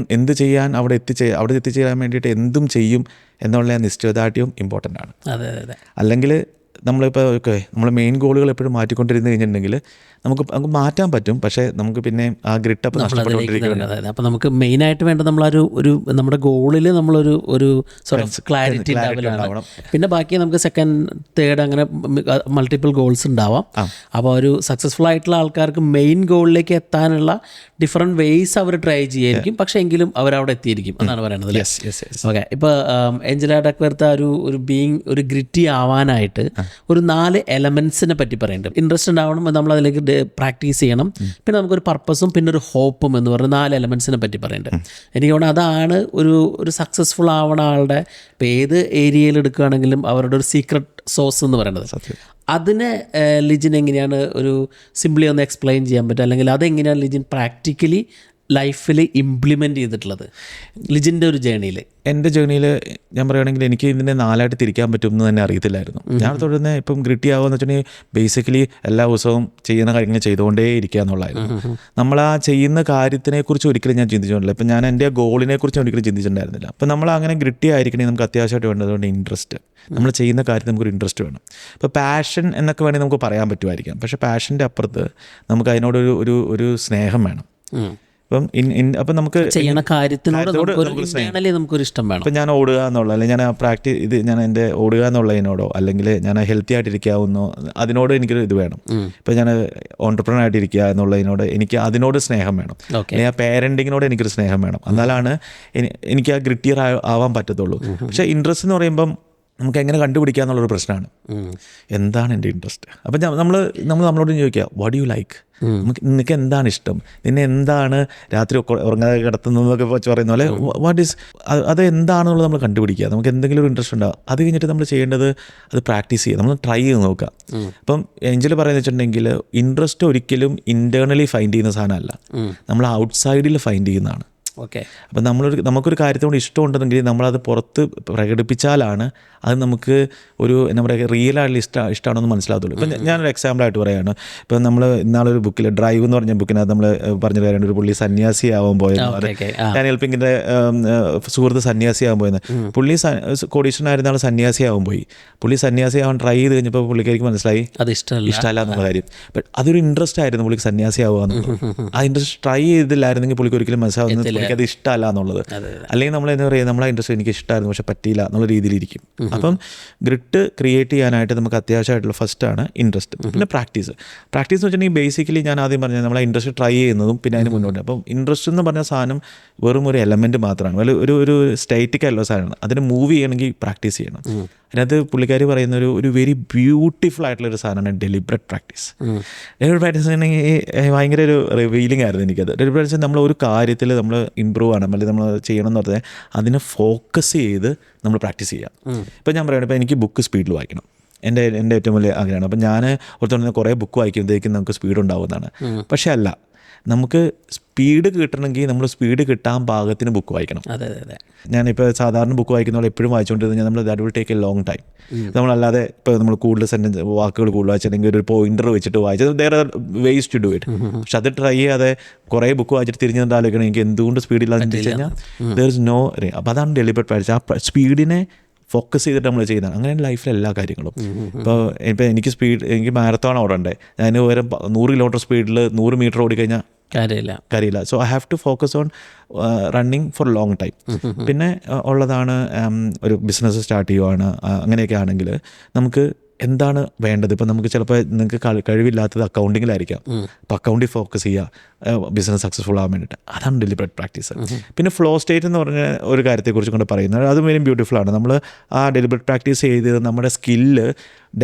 ചെയ്യാൻ അവിടെ എത്തിച്ചേരാൻ വേണ്ടിയിട്ട് എന്തും ചെയ്യും എന്നുള്ള നിശ്ചയദാർഢ്യവും ഇമ്പോർട്ടൻ്റ് ആണ്. അല്ലെങ്കിൽ നമ്മളിപ്പോൾ നമ്മൾ മെയിൻ ഗോളുകൾ എപ്പോഴും മാറ്റിക്കൊണ്ടിരുന്ന് കഴിഞ്ഞിട്ടുണ്ടെങ്കിൽ നമുക്ക് മാറ്റാൻ പറ്റും, പക്ഷേ നമുക്ക് പിന്നെ ആ ഗ്രിട്ടപ്പ് നഷ്ടപ്പെട്ടുകൊണ്ടിരിക്കുകയാണ്. അപ്പോൾ നമുക്ക് മെയിനായിട്ട് വേണ്ട നമ്മളൊരു നമ്മുടെ ഗോളിൽ നമ്മളൊരു ക്ലാരിറ്റി ഉണ്ടാവണം. പിന്നെ ബാക്കി നമുക്ക് സെക്കൻഡ്, തേർഡ് അങ്ങനെ മൾട്ടിപ്പിൾ ഗോൾസ് ഉണ്ടാവാം. അപ്പോൾ ഒരു സക്സസ്ഫുൾ ആയിട്ടുള്ള ആൾക്കാർക്ക് മെയിൻ ഗോളിലേക്ക് എത്താനുള്ള ഡിഫറെൻറ്റ് വേയ്സ് അവർ ട്രൈ ചെയ്യായിരിക്കും, പക്ഷേ എങ്കിലും അവരവിടെ എത്തിയിരിക്കും എന്നാണ് പറയുന്നത്. ഓക്കെ, ഇപ്പോൾ ഏഞ്ചല ഡക്വർത്ത് ഒരു ഗ്രിറ്റി ആവാനായിട്ട് ഒരു 4 എലമെൻസിനെ പറ്റി പറയുന്നുണ്ട്. ഇൻട്രസ്റ്റ് ഉണ്ടാവണം, നമ്മളതിലേക്ക് പ്രാക്ടീസ് ചെയ്യണം, പിന്നെ നമുക്കൊരു പർപ്പസും പിന്നെ ഒരു ഹോപ്പും എന്ന് പറഞ്ഞ 4 എലമെൻസിനെ പറ്റി പറയുന്നുണ്ട്. എനിക്ക് തോന്നുന്നു അതാണ് ഒരു സക്സസ്ഫുൾ ആവണ ആളുടെ ഇപ്പോൾ ഏത് ഏരിയയിൽ എടുക്കുകയാണെങ്കിലും അവരുടെ ഒരു സീക്രട്ട് സോഴ്സ് എന്ന് പറയുന്നത്. അതിനെ ലിജിൻ എങ്ങനെയാണ് ഒരു സിംപ്ലി ഒന്ന് എക്സ്പ്ലെയിൻ ചെയ്യാൻ പറ്റുക, അല്ലെങ്കിൽ അതെങ്ങനെയാണ് ലിജിൻ പ്രാക്ടിക്കലി ലൈഫിൽ ഇംപ്ലിമെൻ്റ് ചെയ്തിട്ടുള്ളത് ലിജിൻ്റെ ഒരു ജേണിയിൽ? എൻ്റെ ജേണിയിൽ ഞാൻ പറയുകയാണെങ്കിൽ എനിക്ക് ഇതിനെ 4ആയിട്ട് തിരിക്കാൻ പറ്റുമെന്ന് തന്നെ അറിയത്തില്ലായിരുന്നു. ഞാൻ തുടർന്ന് ഇപ്പം ഗ്രിറ്റി ആവുകയെന്ന് വെച്ചിട്ടുണ്ടെങ്കിൽ ബേസിക്കലി എല്ലാ ദിവസവും ചെയ്യുന്ന കാര്യങ്ങൾ ചെയ്തുകൊണ്ടേ ഇരിക്കുക എന്നുള്ളതായിരുന്നു. നമ്മൾ ആ ചെയ്യുന്ന കാര്യത്തിനെക്കുറിച്ച് ഒരിക്കലും ഞാൻ ചിന്തിച്ചിട്ടില്ല. ഇപ്പം ഞാൻ എൻ്റെ ഗോളിനെക്കുറിച്ച് ഒരിക്കലും ചിന്തിച്ചിട്ടുണ്ടായിരുന്നില്ല. അപ്പം നമ്മൾ അങ്ങനെ ഗ്രിറ്റി ആയിരിക്കണമെങ്കിൽ നമുക്ക് അത്യാവശ്യമായിട്ട് വേണ്ടതുകൊണ്ട് ഇൻട്രസ്റ്റ്, നമ്മൾ ചെയ്യുന്ന കാര്യത്തിൽ നമുക്കൊരു ഇൻട്രസ്റ്റ് വേണം. ഇപ്പോൾ പാഷൻ എന്നൊക്കെ വേണമെങ്കിൽ നമുക്ക് പറയാൻ പറ്റുമായിരിക്കാം, പക്ഷേ പാഷൻ്റെ അപ്പുറത്ത് നമുക്ക് അതിനോട് ഒരു സ്നേഹം വേണം. അപ്പം നമുക്ക് ചെയ്യുന്ന കാര്യത്തിനോട് നമുക്കൊരു ഇഷ്ടം വേണം. ഇപ്പം ഞാൻ ഓടുക എന്നുള്ള, അല്ലെങ്കിൽ ഞാൻ എൻ്റെ ഓടുക എന്നുള്ളതിനോടോ, അല്ലെങ്കിൽ ഞാൻ ഹെൽത്തി ആയിട്ടിരിക്കാവുന്നോ, അതിനോട് എനിക്കൊരു ഇത് വേണം. ഇപ്പം ഞാൻ ഓൺട്രപ്രണർ ആയിട്ടിരിക്കുക എന്നുള്ളതിനോട് എനിക്ക് അതിനോട് സ്നേഹം വേണം. അല്ലെങ്കിൽ ആ പേരൻറ്റിങ്ങിനോട് എനിക്കൊരു സ്നേഹം വേണം. എന്നാലാണ് എനിക്ക് ആ ഗ്രിറ്റിയർ ആവാൻ പറ്റത്തുള്ളൂ. പക്ഷേ ഇൻട്രസ്റ്റ് എന്ന് പറയുമ്പം നമുക്ക് എങ്ങനെ കണ്ടുപിടിക്കുക എന്നുള്ളൊരു പ്രശ്നമാണ്. എന്താണ് എൻ്റെ ഇൻട്രസ്റ്റ്? അപ്പം നമ്മളോട് ചോദിക്കുക, വാട്ട് ഡു യു ലൈക്ക്? നിനക്ക് എന്താണ് ഇഷ്ടം? നിന്നെ എന്താണ് രാത്രി ഉറങ്ങാതെ കിടത്തുന്നതൊക്കെ പറയുന്ന പോലെ വാട്ട് ഈസ് അത് എന്താണെന്നുള്ളത് നമ്മൾ കണ്ടുപിടിക്കുക. നമുക്ക് എന്തെങ്കിലും ഒരു ഇൻട്രസ്റ്റ് ഉണ്ടാകും. അത് കഴിഞ്ഞിട്ട് നമ്മൾ ചെയ്യേണ്ടത് അത് പ്രാക്ടീസ് ചെയ്യുക, നമ്മൾ ട്രൈ ചെയ്ത് നോക്കുക. അപ്പം ഏഞ്ചൽ പറയുന്നത് വെച്ചിട്ടുണ്ടെങ്കിൽ ഇൻട്രസ്റ്റ് ഒരിക്കലും ഇൻറ്റേർണലി ഫൈൻഡ് ചെയ്യുന്ന സാധനമല്ല, നമ്മൾ ഔട്ട്സൈഡിൽ ഫൈൻഡ് ചെയ്യുന്നതാണ്. ഓക്കെ, അപ്പം നമുക്കൊരു കാര്യത്തോട് ഇഷ്ടമുണ്ടെങ്കിൽ നമ്മളത് പുറത്ത് പ്രകടിപ്പിച്ചാലാണ് അത് നമുക്ക് എന്താ പറയുക റിയലായിട്ടുള്ള ഇഷ്ടമാണെന്ന് മനസ്സിലാകത്തുള്ളൂ. ഇപ്പം ഞാനൊരു എക്സാമ്പിളായിട്ട് പറയുകയാണ്. ഇപ്പം നമ്മൾ ഇന്നാളൊരു ബുക്കിൽ ഡ്രൈവ് എന്ന് പറഞ്ഞ ബുക്കിനകത്ത് നമ്മൾ പറഞ്ഞ കാര്യമാണ്, ഒരു പുള്ളി സന്യാസി ആവാൻ പോയെന്ന്. ഞാൻ ഹെൽപ്പിങ്ങിൻ്റെ സുഹൃത്ത് സന്യാസി ആവാൻ പോയെന്ന്. പുള്ളി കോടീശ്വരനായിരുന്ന ആൾ സന്യാസി ആവാൻ പോയി. പുള്ളി സന്യാസി ആവാൻ ട്രൈ ചെയ്ത് കഴിഞ്ഞപ്പോൾ പുള്ളിക്കാർക്ക് മനസ്സിലായി അത് ഇഷ്ടമല്ല എന്നുള്ള കാര്യം. ബട്ട് അതൊരു ഇൻട്രസ്റ്റ് ആയിരുന്നു പുള്ളിക്ക് സന്യാസി ആവുക എന്നുള്ളത്. ആ ഇൻട്രസ്റ്റ് ട്രൈ ചെയ്തില്ലായിരുന്നെങ്കിൽ പുള്ളിക്ക് ഒരിക്കലും മനസ്സിലാവുന്നത് അത് ഇഷ്ടമല്ല എന്നുള്ളത്. അല്ലെങ്കിൽ നമ്മൾ എന്താ പറയുക, നമ്മളെ ഇൻട്രസ്റ്റ് എനിക്ക് ഇഷ്ടമായിരുന്നു പക്ഷെ പറ്റിയില്ല എന്നുള്ള രീതിയിലിരിക്കും. അപ്പം ഗ്രിറ്റ് ക്രിയേറ്റ് ചെയ്യാനായിട്ട് നമുക്ക് അത്യാവശ്യമായിട്ടുള്ള ഫസ്റ്റാണ് ഇൻട്രസ്റ്റ്. പിന്നെ പ്രാക്ടീസ് എന്ന് വെച്ചിട്ടുണ്ടെങ്കിൽ ബേസിക്കലി ഞാൻ ആദ്യം പറഞ്ഞത് നമ്മളെ ഇൻട്രസ്റ്റ് ട്രൈ ചെയ്യുന്നതും പിന്നെ അതിന് മുന്നോട്ട്. അപ്പം ഇൻട്രസ്റ്റ് എന്ന് പറഞ്ഞ സാധനം വെറും ഒരു എലമെൻറ്റ് മാത്രമാണ്, ഒരു സ്റ്റേറ്റിക് ആയിട്ടുള്ള സാധനമാണ്. അതിന് മൂവ് ചെയ്യണമെങ്കിൽ പ്രാക്ടീസ് ചെയ്യണം. അതിനകത്ത് പുള്ളിക്കാർ പറയുന്ന ഒരു വെരി ബ്യൂട്ടിഫുൾ ആയിട്ടുള്ളൊരു സാധനമാണ് ഡെലിബറേറ്റ് പ്രാക്ടീസ്. ഡെലിബറേറ്റ് പ്രാക്ടീസ് ആണെങ്കിൽ ഭയങ്കര ഒരു റിവീലിംഗ് ആയിരുന്നു എനിക്കത്. ഡെലിബറേറ്റ് പ്രാക്ടീസ് നമ്മൾ ഒരു കാര്യത്തിൽ നമ്മൾ ഇമ്പ്രൂവ് ആണ് അല്ലെങ്കിൽ നമ്മൾ ചെയ്യണം എന്ന് പറഞ്ഞാൽ അതിനെ ഫോക്കസ് ചെയ്ത് നമ്മൾ പ്രാക്ടീസ് ചെയ്യാം. ഇപ്പം ഞാൻ പറയുന്നത്, ഇപ്പോൾ എനിക്ക് ബുക്ക് സ്പീഡിൽ വായിക്കണം, എൻ്റെ ഏറ്റവും വലിയ ആഗ്രഹമാണ്. അപ്പം ഞാൻ ഓർത്തുകൊണ്ട് കുറേ ബുക്ക് വായിക്കുമ്പോഴത്തേക്കും നമുക്ക് സ്പീഡ് ഉണ്ടാവുന്നതാണ്. പക്ഷേ അല്ല, നമുക്ക് സ്പീഡ് കിട്ടണമെങ്കിൽ നമ്മൾ സ്പീഡ് കിട്ടാൻ പാകത്തിന് ബുക്ക് വായിക്കണം. അതെ അതെ അതെ. ഞാനിപ്പോൾ സാധാരണ ബുക്ക് വായിക്കുന്ന എപ്പോഴും വായിച്ചുകൊണ്ടിരുന്നത് നമ്മൾ that will take a long time. നമ്മളല്ലാതെ ഇപ്പോൾ നമ്മൾ കൂടുതൽ സെൻറ്റൻസ് വാക്കുകൾ കൂടുതൽ വായിച്ചിട്ടുണ്ടെങ്കിൽ ഒരു പോയിന്റർ വെച്ചിട്ട് വായിച്ചത് there are ways to do it. പക്ഷെ അത് ട്രൈ ചെയ്യാതെ കുറേ ബുക്ക് വായിച്ചിട്ട് തിരിഞ്ഞിട്ട് ആലോചിക്കണം എനിക്ക് എന്തുകൊണ്ട് സ്പീഡില്ലാന്ന് ചോദിച്ചു കഴിഞ്ഞാൽ ദർ ഇസ് നോ. അപ്പോൾ അതാണ് ഡെലിബറേറ്റ് പ്രാക്ടീസ്. ആ സ്പീഡിനെ ഫോക്കസ് ചെയ്തിട്ട് നമ്മൾ ചെയ്യുന്നതാണ്. അങ്ങനെയാണ് ലൈഫിലെ എല്ലാ കാര്യങ്ങളും. ഇപ്പോൾ എനിക്ക് മാരത്തോൺ ഓടണ്ടേ, ഞാൻ ഒരു 100 കിലോമീറ്റർ സ്പീഡിൽ 100 മീറ്റർ ഓടിക്കഴിഞ്ഞാൽ കാര്യമില്ല. So I have to focus on running for long time. പിന്നെ ഉള്ളതാണ് ഒരു ബിസിനസ് സ്റ്റാർട്ട് ചെയ്യുവാണ്, അങ്ങനെയൊക്കെ ആണെങ്കിൽ നമുക്ക് എന്താണ് വേണ്ടത്. ഇപ്പോൾ നമുക്ക് ചിലപ്പോൾ നിങ്ങൾക്ക് കഴിവില്ലാത്തത് അക്കൗണ്ടിങ്ങിലായിരിക്കാം. അപ്പോൾ അക്കൗണ്ടിൽ ഫോക്കസ് ചെയ്യുക ബിസിനസ് സക്സസ്ഫുൾ ആകാൻ വേണ്ടിയിട്ട്. അതാണ് ഡെലിബറേറ്റ് പ്രാക്ടീസ്. പിന്നെ ഫ്ലോ സ്റ്റേറ്റ് എന്ന് പറഞ്ഞ ഒരു കാര്യത്തെക്കുറിച്ച് കൊണ്ട് പറയുന്നത് അതും വെരി ബ്യൂട്ടിഫുൾ ആണ്. നമ്മൾ ആ ഡെലിബറേറ്റ് പ്രാക്ടീസ് ചെയ്ത് നമ്മുടെ സ്കില്ല്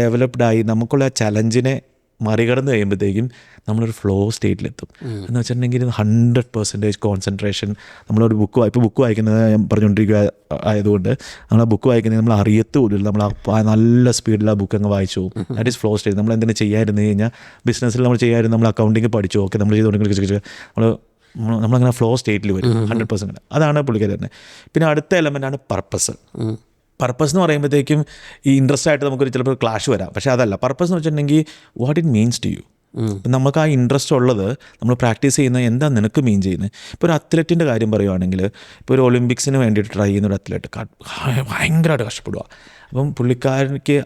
ഡെവലപ്ഡായി നമുക്കുള്ള ചലഞ്ചിനെ മറികടന്ന് കഴിയുമ്പോഴത്തേക്കും നമ്മളൊരു ഫ്ലോ സ്റ്റേറ്റിലെത്തും. എന്ന് വെച്ചിട്ടുണ്ടെങ്കിൽ 100% കോൺസെൻട്രേഷൻ. നമ്മളൊരു ബുക്ക് വായിക്കുന്നത് ഞാൻ പറഞ്ഞുകൊണ്ടിരിക്കുക ആയതുകൊണ്ട് നമ്മൾ ആ ബുക്ക് വായിക്കുന്നത് നമ്മൾ അറിയത്തുമില്ല, നമ്മൾ ആ നല്ല സ്പീഡിൽ ആ ബുക്ക് അങ്ങ് വായിച്ചു പോകും. That is flow state. നമ്മൾ എന്തെങ്കിലും ചെയ്യാതിരുന്നു കഴിഞ്ഞാൽ ബിസിനസ്സിൽ നമ്മൾ ചെയ്യാതിരുന്നു, നമ്മൾ അക്കൗണ്ടിങ് പഠിച്ചു, ഓക്കെ നമ്മൾ ചെയ്തുകൊണ്ടെങ്കിൽ നമ്മളങ്ങനെ ഫ്ലോ സ്റ്റേറ്റിൽ വരും 100%. അതാണ് പുള്ളിക്കാരി തന്നെ. പിന്നെ അടുത്ത എലമെൻ്റാണ് പർപ്പസ്. പർപ്പസ് എന്ന് പറയുമ്പോഴത്തേക്കും ഈ ഇൻട്രസ്റ്റ് ആയിട്ട് നമുക്കൊരു ചിലപ്പോൾ ക്ലാഷ് വരാം. പക്ഷേ അതല്ല. പർപ്പസ് എന്ന് വെച്ചിട്ടുണ്ടെങ്കിൽ what it means to you. നമുക്ക് ആ ഇൻട്രസ്റ്റ് ഉള്ളത് നമ്മൾ പ്രാക്ടീസ് ചെയ്യുന്നത് എന്താ നിനക്ക് മീൻ ചെയ്യുന്നത്. ഇപ്പോൾ ഒരു അത്ലറ്റിൻ്റെ കാര്യം പറയുവാണെങ്കിൽ, ഇപ്പോൾ ഒരു ഒളിമ്പിക്സിന് വേണ്ടിയിട്ട് ട്രൈ ചെയ്യുന്ന ഒരു അത്ലറ്റ് ഭയങ്കരമായിട്ട് കഷ്ടപ്പെടുക. അപ്പം പുള്ളിക്കാരനിക്ക്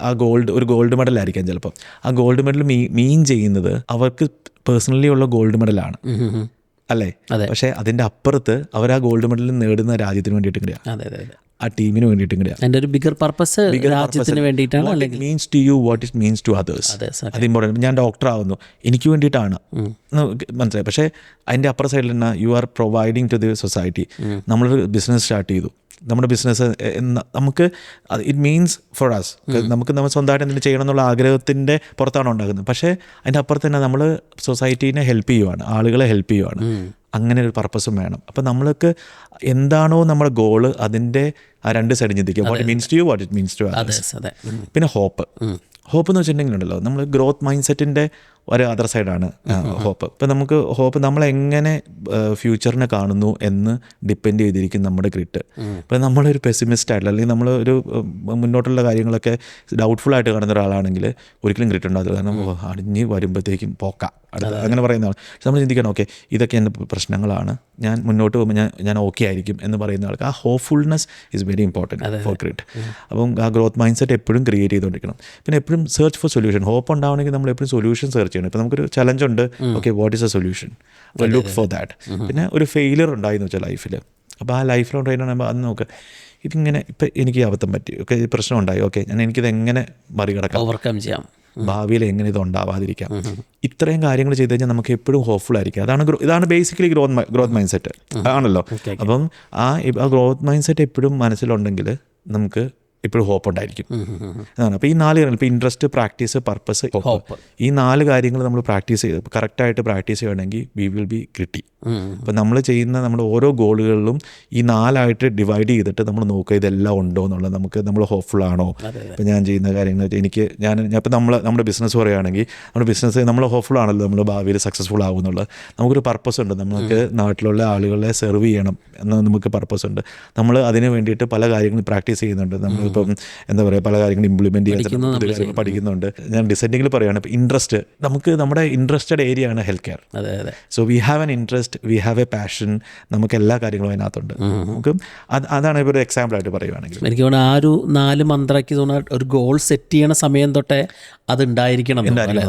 ഒരു ഗോൾഡ് മെഡലായിരിക്കാം ചിലപ്പം. ആ ഗോൾഡ് മെഡൽ മീൻ ചെയ്യുന്നത് അവർക്ക് പേഴ്സണലി ഉള്ള ഗോൾഡ് മെഡലാണ് അല്ലേ. പക്ഷേ അതിൻ്റെ അപ്പുറത്ത് അവർ ആ ഗോൾഡ് മെഡൽ നേടുന്ന രാജ്യത്തിന് വേണ്ടിയിട്ടും കൂടിയാണ്, ആ ടീമിന് വേണ്ടിയിട്ടും കൂടിയാണ്. എൻ്റെ ഒരു ബിഗർ പർപ്പസ് രാജ്യത്തിന് വേണ്ടിയിട്ടാണ്. It means to you what it means to others. അത് ഇമ്പോർട്ടൻറ്റ്. ഞാൻ ഡോക്ടർ ആവുന്നു എനിക്ക് വേണ്ടിയിട്ടാണ് മനസ്സിലായി. പക്ഷേ അതിൻ്റെ അപ്പുറ സൈഡിൽ തന്നെ you are providing to the society. നമ്മളൊരു ബിസിനസ് സ്റ്റാർട്ട് ചെയ്തു, നമ്മുടെ ബിസിനസ് നമുക്ക് ഇറ്റ് മീൻസ് ഫോർ അസ്. നമ്മൾ സ്വന്തമായിട്ട് എന്തെങ്കിലും ചെയ്യണം എന്നുള്ള ആഗ്രഹത്തിൻ്റെ പുറത്താണ് ഉണ്ടാകുന്നത്. പക്ഷേ അതിൻ്റെ അപ്പുറത്ത് തന്നെ നമ്മൾ സൊസൈറ്റീനെ ഹെൽപ്പ് ചെയ്യുവാണ്, ആളുകളെ ഹെൽപ്പ് ചെയ്യുവാണ്. അങ്ങനെ ഒരു പർപ്പസും വേണം. അപ്പം നമ്മൾക്ക് എന്താണോ നമ്മുടെ ഗോള് അതിൻ്റെ ആ രണ്ട് സൈഡ് ചിന്തിക്കുക. What it means to you, what it means to others. പിന്നെ ഹോപ്പ് എന്ന് വെച്ചിട്ടുണ്ടെങ്കിൽ ഉണ്ടല്ലോ, നമ്മൾ ഗ്രോത്ത് മൈൻഡ് സെറ്റിൻ്റെ ഒരു അതർ സൈഡാണ് ഹോപ്പ്. ഇപ്പം നമുക്ക് ഹോപ്പ് നമ്മളെങ്ങനെ ഫ്യൂച്ചറിനെ കാണുന്നു എന്ന് ഡിപ്പെൻഡ് ചെയ്തിരിക്കും നമ്മുടെ ഗ്രിറ്റ്. ഇപ്പം നമ്മളൊരു പെസിമിസ്റ്റ് ആയിട്ടുള്ള അല്ലെങ്കിൽ നമ്മൾ ഒരു മുന്നോട്ടുള്ള കാര്യങ്ങളൊക്കെ ഡൗട്ട്ഫുള്ളായിട്ട് കാണുന്ന ഒരാളാണെങ്കിൽ ഒരിക്കലും ഗ്രിറ്റ് ഉണ്ടാകും. കാരണം അടിഞ്ഞ് വരുമ്പോഴത്തേക്കും പോക്കാം അടുത്ത അങ്ങനെ പറയുന്ന ആൾ. പക്ഷെ നമ്മൾ ചിന്തിക്കണം, ഓക്കെ ഇതൊക്കെ എൻ്റെ പ്രശ്നങ്ങളാണ്, ഞാൻ മുന്നോട്ട് പോകുമ്പോൾ ഞാൻ ഓക്കെ ആയിരിക്കും എന്ന് പറയുന്ന ആൾക്ക് ആ hopefulness is very important for grit. അപ്പം ആ ഗ്രോത്ത് മൈൻഡ് സെറ്റ് എപ്പോഴും ക്രിയേറ്റ് ചെയ്തുകൊണ്ടിരിക്കണം. പിന്നെ എപ്പോഴും സെർച്ച് ഫോർ സൊല്യൂഷൻ. ഹോപ്പ് ഉണ്ടാവണമെങ്കിൽ നമ്മൾ എപ്പോഴും സൊല്യൂഷൻ സെർച്ച് ചെയ്യണം. ഇപ്പോൾ നമുക്കൊരു ചലഞ്ച് ഉണ്ട്, okay what is A solution, look for that. പിന്നെ ഒരു ഫെയിലിയർ ഉണ്ടായെന്ന് വെച്ചാൽ ലൈഫിൽ, അപ്പോൾ ആ ലൈഫിലുണ്ടായിരുമ്പോൾ അത് നോക്കുക, ഇതിങ്ങനെ ഇപ്പം എനിക്ക് അബദ്ധം പറ്റി, ഓക്കെ ഈ പ്രശ്നം ഉണ്ടായി, ഓക്കെ എനിക്കിത് എങ്ങനെ മറികടക്കാം, ഓവർകം ചെയ്യാം, ഭാവിയിൽ എങ്ങനെ ഇത് ഉണ്ടാവാതിരിക്കാം. ഇത്രയും കാര്യങ്ങൾ ചെയ്ത് കഴിഞ്ഞാൽ നമുക്ക് എപ്പോഴും ഹോപ്പ്ഫുൾ ആയിരിക്കും. ഇതാണ് ബേസിക്കലി ഗ്രോത്ത് മൈൻഡ് സെറ്റ് ആണല്ലോ. അപ്പം ആ ഗ്രോത്ത് മൈൻഡ് സെറ്റ് എപ്പോഴും മനസ്സിലുണ്ടെങ്കിൽ നമുക്ക് ഇപ്പോഴും ഹോപ്പ് ഉണ്ടായിരിക്കും. അതാണ്. അപ്പോൾ ഈ 4 കാര്യങ്ങൾ, ഇപ്പോൾ ഇൻട്രസ്റ്റ്, പ്രാക്ടീസ്, പർപ്പസ്, ഹോപ്പ്, ഈ 4 കാര്യങ്ങൾ നമ്മൾ പ്രാക്ടീസ് ചെയ്ത് കറക്റ്റായിട്ട് പ്രാക്ടീസ് ചെയ്യണമെങ്കിൽ വി വിൽ ബി ഗ്രിറ്റി. അപ്പോൾ നമ്മൾ ചെയ്യുന്ന നമ്മുടെ ഓരോ ഗോളുകളിലും ഈ 4 ഡിവൈഡ് ചെയ്തിട്ട് നമ്മൾ നോക്കുക ഇതെല്ലാം ഉണ്ടോ എന്നുള്ളത്. നമ്മൾ ഹോപ്പ്ഫുൾ ആണോ. ഇപ്പോൾ ഞാൻ ചെയ്യുന്ന കാര്യങ്ങൾ ഇപ്പം നമ്മുടെ ബിസിനസ് പറയുകയാണെങ്കിൽ നമ്മുടെ ബിസിനസ് നമ്മൾ ഹോപ്പ്ഫുൾ ആണല്ലോ, നമ്മൾ ഭാവിയിൽ സക്സസ്ഫുൾ ആകും എന്നുള്ളത്. നമുക്കൊരു പർപ്പസ് ഉണ്ട്, നമുക്ക് നാട്ടിലുള്ള ആളുകളെ സെർവ് ചെയ്യണം എന്ന് നമുക്ക് പർപ്പസ് ഉണ്ട്. നമ്മൾ അതിന് വേണ്ടിയിട്ട് പല കാര്യങ്ങളും പ്രാക്ടീസ് ചെയ്യുന്നുണ്ട്. നമ്മളിപ്പം എന്താ പറയുക, പല കാര്യങ്ങളും ഇംപ്ലിമെൻറ്റ് ചെയ്യാൻ പഠിക്കുന്നുണ്ട്. ഞാൻ ഡിസൈഡിങ്ങിൽ പറയുകയാണ്, ഇപ്പോൾ ഇൻട്രസ്റ്റ്, നമുക്ക് നമ്മുടെ ഇൻട്രസ്റ്റഡ് ഏരിയ ആണ് health care. So we have an interest, we have A passion, നമുക്ക് എല്ലാ കാര്യങ്ങളും അതിനകത്തുണ്ട്. നമുക്ക് അതാണ് ഇപ്പോൾ ഒരു എക്സാമ്പിളായിട്ട് പറയുകയാണെങ്കിൽ എനിക്ക് തോന്നുന്നു ആ ഒരു 4 മന്ത്രയ്ക്ക് തോന്നുന്ന ഒരു ഗോൾ സെറ്റ് ചെയ്യണ സമയം തൊട്ടേ അത് ഉണ്ടായിരിക്കണം.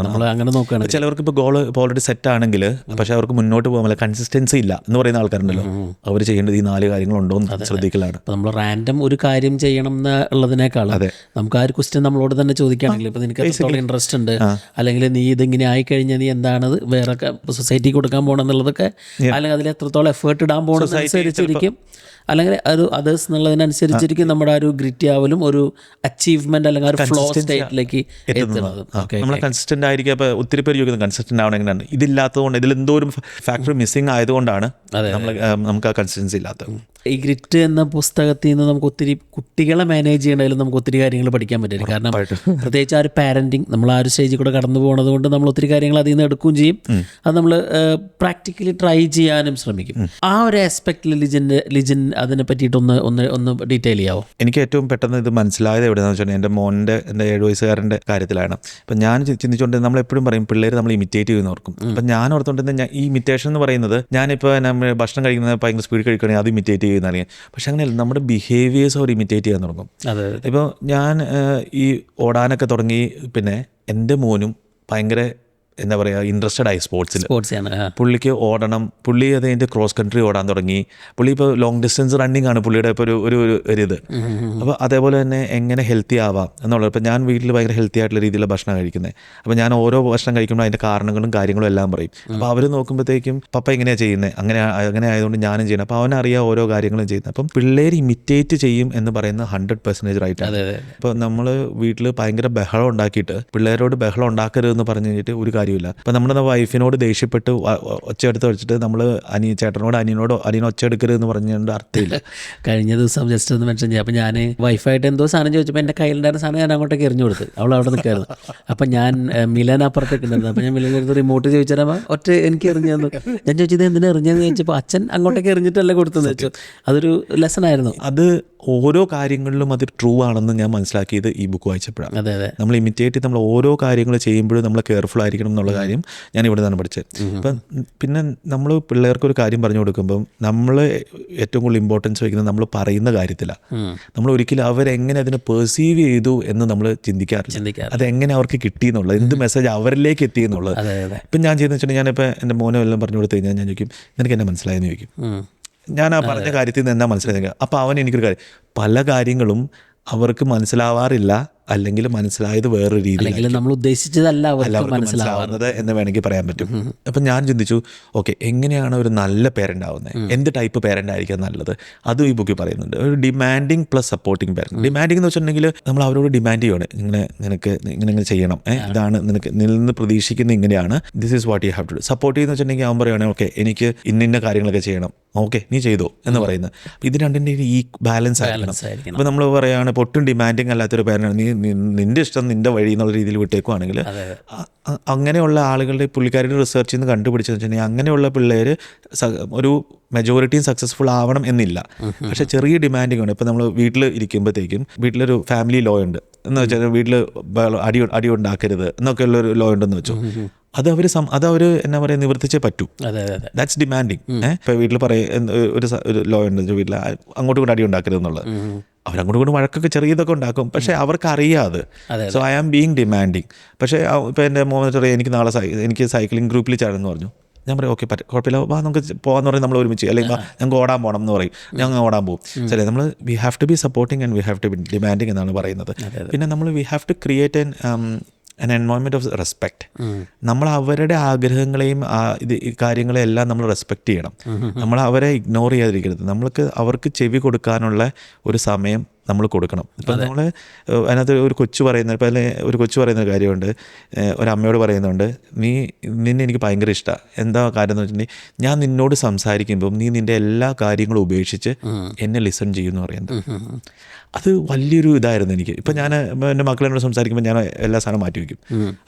നമ്മൾ അങ്ങനെ നോക്കുകയാണെങ്കിൽ ചിലവർക്ക് ഇപ്പോൾ ഗോൾ ഓൾറെഡി സെറ്റ് ആണെങ്കിൽ പക്ഷേ അവർക്ക് മുന്നോട്ട് പോകാൻ കൺസിസ്റ്റൻസി ഇല്ല എന്ന് പറയുന്ന ആൾക്കാരുണ്ടല്ലോ. അവർ ചെയ്യേണ്ടത് ഈ 4 കാര്യങ്ങളുണ്ടോ എന്ന് ശ്രദ്ധിക്കലാണ്. അപ്പോൾ നമ്മൾ റാൻഡം ഒരു കാര്യം ചെയ്യണം എന്നുള്ളതിനേക്കാൾ നമുക്ക് ആ ഒരു ക്വസ്റ്റ്യൻ നമ്മളോട് തന്നെ ചോദിക്കുകയാണെങ്കിൽ, ഇപ്പോൾ നിനക്ക് എത്രത്തോളം ഇൻട്രസ്റ്റ് ഉണ്ട്, അല്ലെങ്കിൽ നീ ഇതിങ്ങനെ ആയിക്കഴിഞ്ഞാൽ നീ എന്താണത് വേറെ സൊസൈറ്റിക്ക് കൊടുക്കാൻ പോകണം എന്നുള്ളതൊക്കെ, അല്ലെങ്കിൽ അതിൽ എത്രത്തോളം എഫേർട്ട് ഇടാൻ പോകണമെന്നനുസരിച്ചിരിക്കും അല്ലെങ്കിൽ ഒരു അതേഴ്സ് എന്നുള്ളതിനനുസരിച്ചിരിക്കും നമ്മുടെ ആ ഒരു ഗ്രിറ്റി ആവലും ഒരു അച്ചീവ്മെന്റ് അല്ലെങ്കിൽ ഒരു ഫ്ലോ സ്റ്റേറ്റിലേക്ക് എത്തുന്നത്. നമ്മൾ കൺസിസ്റ്റന്റ് ആയിരിക്കും. അപ്പോൾ ഒത്തിരി പേര് ചോദിക്കുന്നത് കൺസിസ്റ്റന്റ് ആവണം എങ്ങനെയാണ്, ഇതില്ലാത്തതുകൊണ്ട് ഇതിൽ എന്തോ ഒരു ഫാക്ടർ മിസ്സിംഗ് ആയതുകൊണ്ടാണ് നമുക്ക് ആ കൺസിസ്റ്റൻസി ഇല്ലാത്തത്. ഈ ഗ്രിറ്റ് എന്ന പുസ്തകത്തിൽ നിന്ന് നമുക്ക് ഒത്തിരി കുട്ടികളെ മാനേജ് ചെയ്യണതിൽ നമുക്ക് ഒത്തിരി കാര്യങ്ങൾ പഠിക്കാൻ പറ്റില്ല. കാരണം പ്രത്യേകിച്ച് ആ ഒരു പാരന്റിങ് നമ്മൾ ആ ഒരു സ്റ്റേജിൽ കൂടെ കടന്നു പോകുന്നത് കൊണ്ട് നമ്മൾ ഒത്തിരി കാര്യങ്ങൾ അതിൽ നിന്ന് എടുക്കുകയും ചെയ്യും. അത് നമ്മൾ പ്രാക്ടിക്കലി ട്രൈ ചെയ്യാനും ശ്രമിക്കും. ആ ഒരു ആസ്പെക്റ്റിൽ ലിജിൻ അതിനെ പറ്റിയിട്ടൊന്ന് ഡീറ്റെയിൽ ചെയ്യാവോ? എനിക്ക് ഏറ്റവും പെട്ടെന്ന് ഇത് മനസ്സിലായത് എവിടെയാണെന്ന് വെച്ചിട്ടുണ്ടെങ്കിൽ എൻ്റെ 7 വയസ്സുകാരൻ്റെ കാര്യത്തിലാണ്. അപ്പം ഞാൻ ചിന്തിച്ചുകൊണ്ട് നമ്മളെപ്പോഴും പറയും പിള്ളേർ നമ്മൾ ഇമിറ്റേറ്റ് ചെയ്യുന്ന ഓർക്കും. അപ്പം ഞാൻ ഓർത്തുകൊണ്ടിരുന്ന ഈ ഇമിറ്റേഷൻ എന്ന് പറയുന്നത് ഞാനിപ്പോൾ നമ്മൾ ഭക്ഷണം കഴിക്കുന്നത് ഭയങ്കര സ്പീഡ് കഴിക്കുകയാണെങ്കിൽ അത് ഇമിറ്റേറ്റ് ചെയ്യുന്ന അറിയാം. പക്ഷെ അങ്ങനെയല്ല, നമ്മുടെ ബിഹേവിയേഴ്സ് അവർ ഇമിറ്റേറ്റ് ചെയ്യാൻ തുടങ്ങും. ഇപ്പോൾ ഞാൻ ഈ ഓടാനൊക്കെ തുടങ്ങി, പിന്നെ എൻ്റെ മോനും ഭയങ്കര എന്താ പറയുക ഇൻട്രസ്റ്റഡ് ആയി സ്പോർട്സിൽ. പുള്ളിക്ക് ഓടണം, പുള്ളി അത് കഴിഞ്ഞിട്ട് ക്രോസ് കൺട്രി ഓടാൻ തുടങ്ങി. പുള്ളി ഇപ്പോൾ ലോങ് ഡിസ്റ്റൻസ് റണ്ണിങ് ആണ് പുള്ളിയുടെ ഇപ്പോൾ ഒരു ഇത്. അപ്പോൾ അതേപോലെ തന്നെ എങ്ങനെ ഹെൽത്തി ആവാം എന്നുള്ളത്. ഇപ്പോൾ ഞാൻ വീട്ടിൽ ഭയങ്കര ഹെൽത്തി ആയിട്ടുള്ള രീതിയിലുള്ള ഭക്ഷണം കഴിക്കുന്നത്. അപ്പോൾ ഞാൻ ഓരോ ഭക്ഷണം കഴിക്കുമ്പോൾ അതിൻ്റെ കാരണങ്ങളും കാര്യങ്ങളും എല്ലാം പറയും. അപ്പോൾ അവർ നോക്കുമ്പോഴത്തേക്കും പപ്പ എങ്ങനെയാണ് ചെയ്യുന്നത്, അങ്ങനെ ആയതുകൊണ്ട് ഞാനും ചെയ്യണം. അപ്പോൾ അവനറിയാം ഓരോ കാര്യങ്ങളും ചെയ്യുന്നത്. അപ്പം പിള്ളേർ ഇമിറ്റേറ്റ് ചെയ്യും എന്ന് പറയുന്നത് 100% റൈറ്റാണ്. ഇപ്പോൾ നമ്മൾ വീട്ടിൽ ഭയങ്കര ബഹളം ഉണ്ടാക്കിയിട്ട് പിള്ളേരോട് ബഹളം ഉണ്ടാക്കരുതെന്ന് പറഞ്ഞു കഴിഞ്ഞിട്ട് ഒരു കാര്യമില്ല. ഇപ്പം നമ്മുടെ വൈഫിനോട് ദേഷ്യപ്പെട്ട് ഒച്ചയെടുത്ത് വെച്ചിട്ട് നമ്മൾ ചേട്ടനോട് അനിയനോട് ഒച്ചയെടുക്കരുതെന്ന് പറഞ്ഞുകൊണ്ട് അർത്ഥമില്ല. കഴിഞ്ഞ ദിവസം ജസ്റ്റ് ഒന്ന് മെൻഷൻ ചെയ്യാം. അപ്പം ഞാൻ വൈഫായിട്ട് എന്തോ സാധനം ചോദിച്ചപ്പോൾ എൻ്റെ കയ്യിലുണ്ടായിരുന്ന സാധനം ഞാൻ അങ്ങോട്ടേക്ക് എറിഞ്ഞു കൊടുത്ത്. അവൾ അവിടെ നിൽക്കായിരുന്നു. അപ്പം ഞാൻ മിലൻ അപ്പുറത്തേക്ക് ഉണ്ടായിരുന്നു. അപ്പം ഞാൻ മിലനെടുത്ത് റിമോട്ട് ചോദിച്ചാൽ ഒറ്റ എനിക്ക് എറിഞ്ഞു തന്നു. ഞാൻ ചോദിച്ചത് എന്തിനാ എറിഞ്ഞതെന്ന് ചോദിച്ചപ്പോൾ അച്ഛൻ അങ്ങോട്ടേക്ക് എറിഞ്ഞിട്ടല്ല കൊടുത്തെന്ന് വെച്ചു. അതൊരു ലെസൺ ആയിരുന്നു. അത് ഓരോ കാര്യങ്ങളിലും അത് ട്രൂ ആണെന്ന് ഞാൻ മനസ്സിലാക്കിയത് ഈ ബുക്ക് വായിച്ചപ്പോഴാണ്. നമ്മൾ ഇമിറ്റേറ്റ് ചെയ്ത് നമ്മൾ ഓരോ കാര്യങ്ങൾ ചെയ്യുമ്പോഴും നമ്മൾ കെയർഫുൾ ആയിരിക്കണം എന്നുള്ള കാര്യം ഞാൻ ഇവിടെ നിന്നാണ് പഠിച്ചത്. അപ്പം പിന്നെ നമ്മൾ പിള്ളേർക്കൊരു കാര്യം പറഞ്ഞു കൊടുക്കുമ്പം നമ്മൾ ഏറ്റവും കൂടുതൽ ഇമ്പോർട്ടൻസ് വയ്ക്കുന്നത് നമ്മൾ പറയുന്ന കാര്യത്തിലാണ്. നമ്മൾ ഒരിക്കലും അവരെങ്ങനെ അതിനെ പെർസീവ് ചെയ്തു എന്ന് നമ്മൾ ചിന്തിക്കാറില്ല. അതെങ്ങനെ അവർക്ക് കിട്ടി എന്നുള്ളത്, എന്ത് മെസ്സേജ് അവരിലേക്ക് എത്തി എന്നുള്ളത്. ഇപ്പം ഞാൻ ചെയ്യുന്ന വെച്ചിട്ടുണ്ടെങ്കിൽ ഞാനിപ്പോൾ എൻ്റെ മോനെ എല്ലാം പറഞ്ഞു കൊടുത്തു കഴിഞ്ഞാൽ ഞാൻ ചോദിക്കും നിനക്ക് എന്നെ മനസ്സിലായെന്ന് ചോദിക്കും. ഞാൻ ആ പറഞ്ഞ കാര്യത്തിൽ നിന്ന് എന്താ മനസ്സിലാക്കുക. അപ്പോൾ അവൻ എനിക്കൊരു കാര്യം, പല കാര്യങ്ങളും അവർക്ക് മനസ്സിലാവാറില്ല, അല്ലെങ്കിൽ മനസ്സിലായത് വേറൊരു രീതിയിൽ നമ്മൾ ഉദ്ദേശിച്ചതല്ല അവർക്ക് മനസ്സിലാവുന്നത് എന്ന് വേണമെങ്കിൽ പറയാൻ പറ്റും. അപ്പം ഞാൻ ചിന്തിച്ചു, ഓക്കെ എങ്ങനെയാണ് ഒരു നല്ല പേരൻ്റ് ആവുന്നത്, എന്ത് ടൈപ്പ് പേരൻ്റ് ആയിരിക്കും നല്ലത്, അതും ഈ ബുക്കിൽ പറയുന്നുണ്ട്. ഒരു demanding plus supporting parent. Demanding എന്ന് വെച്ചിട്ടുണ്ടെങ്കിൽ നമ്മൾ അവരോട് ഡിമാൻഡ് ചെയ്യണം, നിനക്ക് ഇങ്ങനെ ചെയ്യണം, ഇതാണ് നിനക്ക് നിന്ന് പ്രതീക്ഷിക്കുന്നത്, ഇങ്ങനെയാണ്, this is what you have to do. Support ചെയ്യുന്ന വെച്ചിട്ടുണ്ടെങ്കിൽ അവൻ പറയുകയാണെങ്കിൽ ഓക്കെ എനിക്ക് ഇന്ന കാര്യങ്ങളൊക്കെ ചെയ്യണം, ഓക്കെ നീ ചെയ്തോ എന്ന് പറയുന്നത്. അപ്പോൾ ഇത് രണ്ടിൻ്റെ ഈ ബാലൻസ് ആയിരിക്കണം. അപ്പോൾ നമ്മൾ പറയുകയാണ് ഇപ്പോൾ ഒട്ടും ഡിമാൻഡിങ് അല്ലാത്തൊരു പേരൻ്റ്, നിന്റെ ഇഷ്ടം നിന്റെ വഴി എന്നുള്ള രീതിയിൽ വിട്ടേക്കുവാണെങ്കിൽ അങ്ങനെയുള്ള ആളുകളുടെ പുള്ളിക്കാരുടെ റിസർച്ചിൽ നിന്ന് കണ്ടുപിടിച്ചെന്ന് വെച്ചിട്ടുണ്ടെങ്കിൽ അങ്ങനെയുള്ള പിള്ളേർ ഒരു മെജോറിറ്റിയും സക്സസ്ഫുൾ ആവണം എന്നില്ല. പക്ഷേ ചെറിയ ഡിമാൻഡിങ് ഉണ്ട്. ഇപ്പോൾ നമ്മൾ വീട്ടിൽ ഇരിക്കുമ്പോഴത്തേക്കും വീട്ടിലൊരു ഫാമിലി ലോ ഉണ്ട് എന്ന് വെച്ചാൽ വീട്ടിൽ അടി ഉണ്ടാക്കരുത് എന്നൊക്കെയുള്ളൊരു ലോ ഉണ്ടെന്ന് വെച്ചു. അതവർ എന്നാ പറയുക നിവർത്തിച്ചേ പറ്റൂ. That's demanding. ഇപ്പോൾ വീട്ടിൽ ഒരു ലോ ഉണ്ട്, വീട്ടിൽ അങ്ങോട്ടും ഇങ്ങോട്ടും അടി ഉണ്ടാക്കരുത് എന്നുള്ളത്. അവരങ്ങോട്ടും ഇങ്ങോട്ടും വഴക്കൊക്കെ ചെറിയതൊക്കെ ഉണ്ടാക്കും, പക്ഷേ അവർക്കറിയാതെ. So I am being demanding. പക്ഷേ ഇപ്പോൾ എൻ്റെ മോനെ പറയാം എനിക്ക് നാളെ എനിക്ക് സൈക്ലിംഗ് ഗ്രൂപ്പിൽ ചേർന്ന് പറഞ്ഞു. ഞാൻ പറയും ഓക്കെ കുഴപ്പമില്ല, വാ നമുക്ക് പോകാമെന്ന് പറയും. നമ്മൾ ഒരുമിച്ച് അല്ലെങ്കിൽ ഞങ്ങൾക്ക് ഓടാൻ പോകണം എന്ന് പറയും, ഞങ്ങൾ ഓടാൻ പോകും. ശരി, നമ്മൾ we have to be supporting and we have to be demanding എന്നാണ് പറയുന്നത്. പിന്നെ നമ്മൾ we have to create an environment of respect. നമ്മൾ അവരുടെ ആഗ്രഹങ്ങളെയും ഈ കാര്യങ്ങളെല്ലാം നമ്മൾ റെസ്പെക്റ്റ് ചെയ്യണം. നമ്മൾ അവരെ ഇഗ്നോർ ചെയ്യാതിരിക്കരുത്. അവർക്ക് ചെവി കൊടുക്കാനുള്ള ഒരു സമയം നമ്മൾ കൊടുക്കണം. ഇപ്പം നമ്മൾ അതിനകത്ത് ഒരു കൊച്ചു പറയുന്ന കാര്യമുണ്ട്. ഒരമ്മയോട് പറയുന്നുണ്ട്, നിന്നെ എനിക്ക് ഭയങ്കര ഇഷ്ടമാണ്. എന്താ കാര്യം എന്ന് വെച്ചിട്ടുണ്ടെങ്കിൽ ഞാൻ നിന്നോട് സംസാരിക്കുമ്പം നീ നിൻ്റെ എല്ലാ കാര്യങ്ങളും ഉപേക്ഷിച്ച് എന്നെ ലിസൺ ചെയ്യുമെന്ന് പറയുന്നത്. അത് വലിയൊരു ഇതായിരുന്നു എനിക്ക്. ഇപ്പം ഞാൻ എൻ്റെ മക്കളെന്നോട് സംസാരിക്കുമ്പോൾ ഞാൻ എല്ലാ സാധനവും മാറ്റി വയ്ക്കും.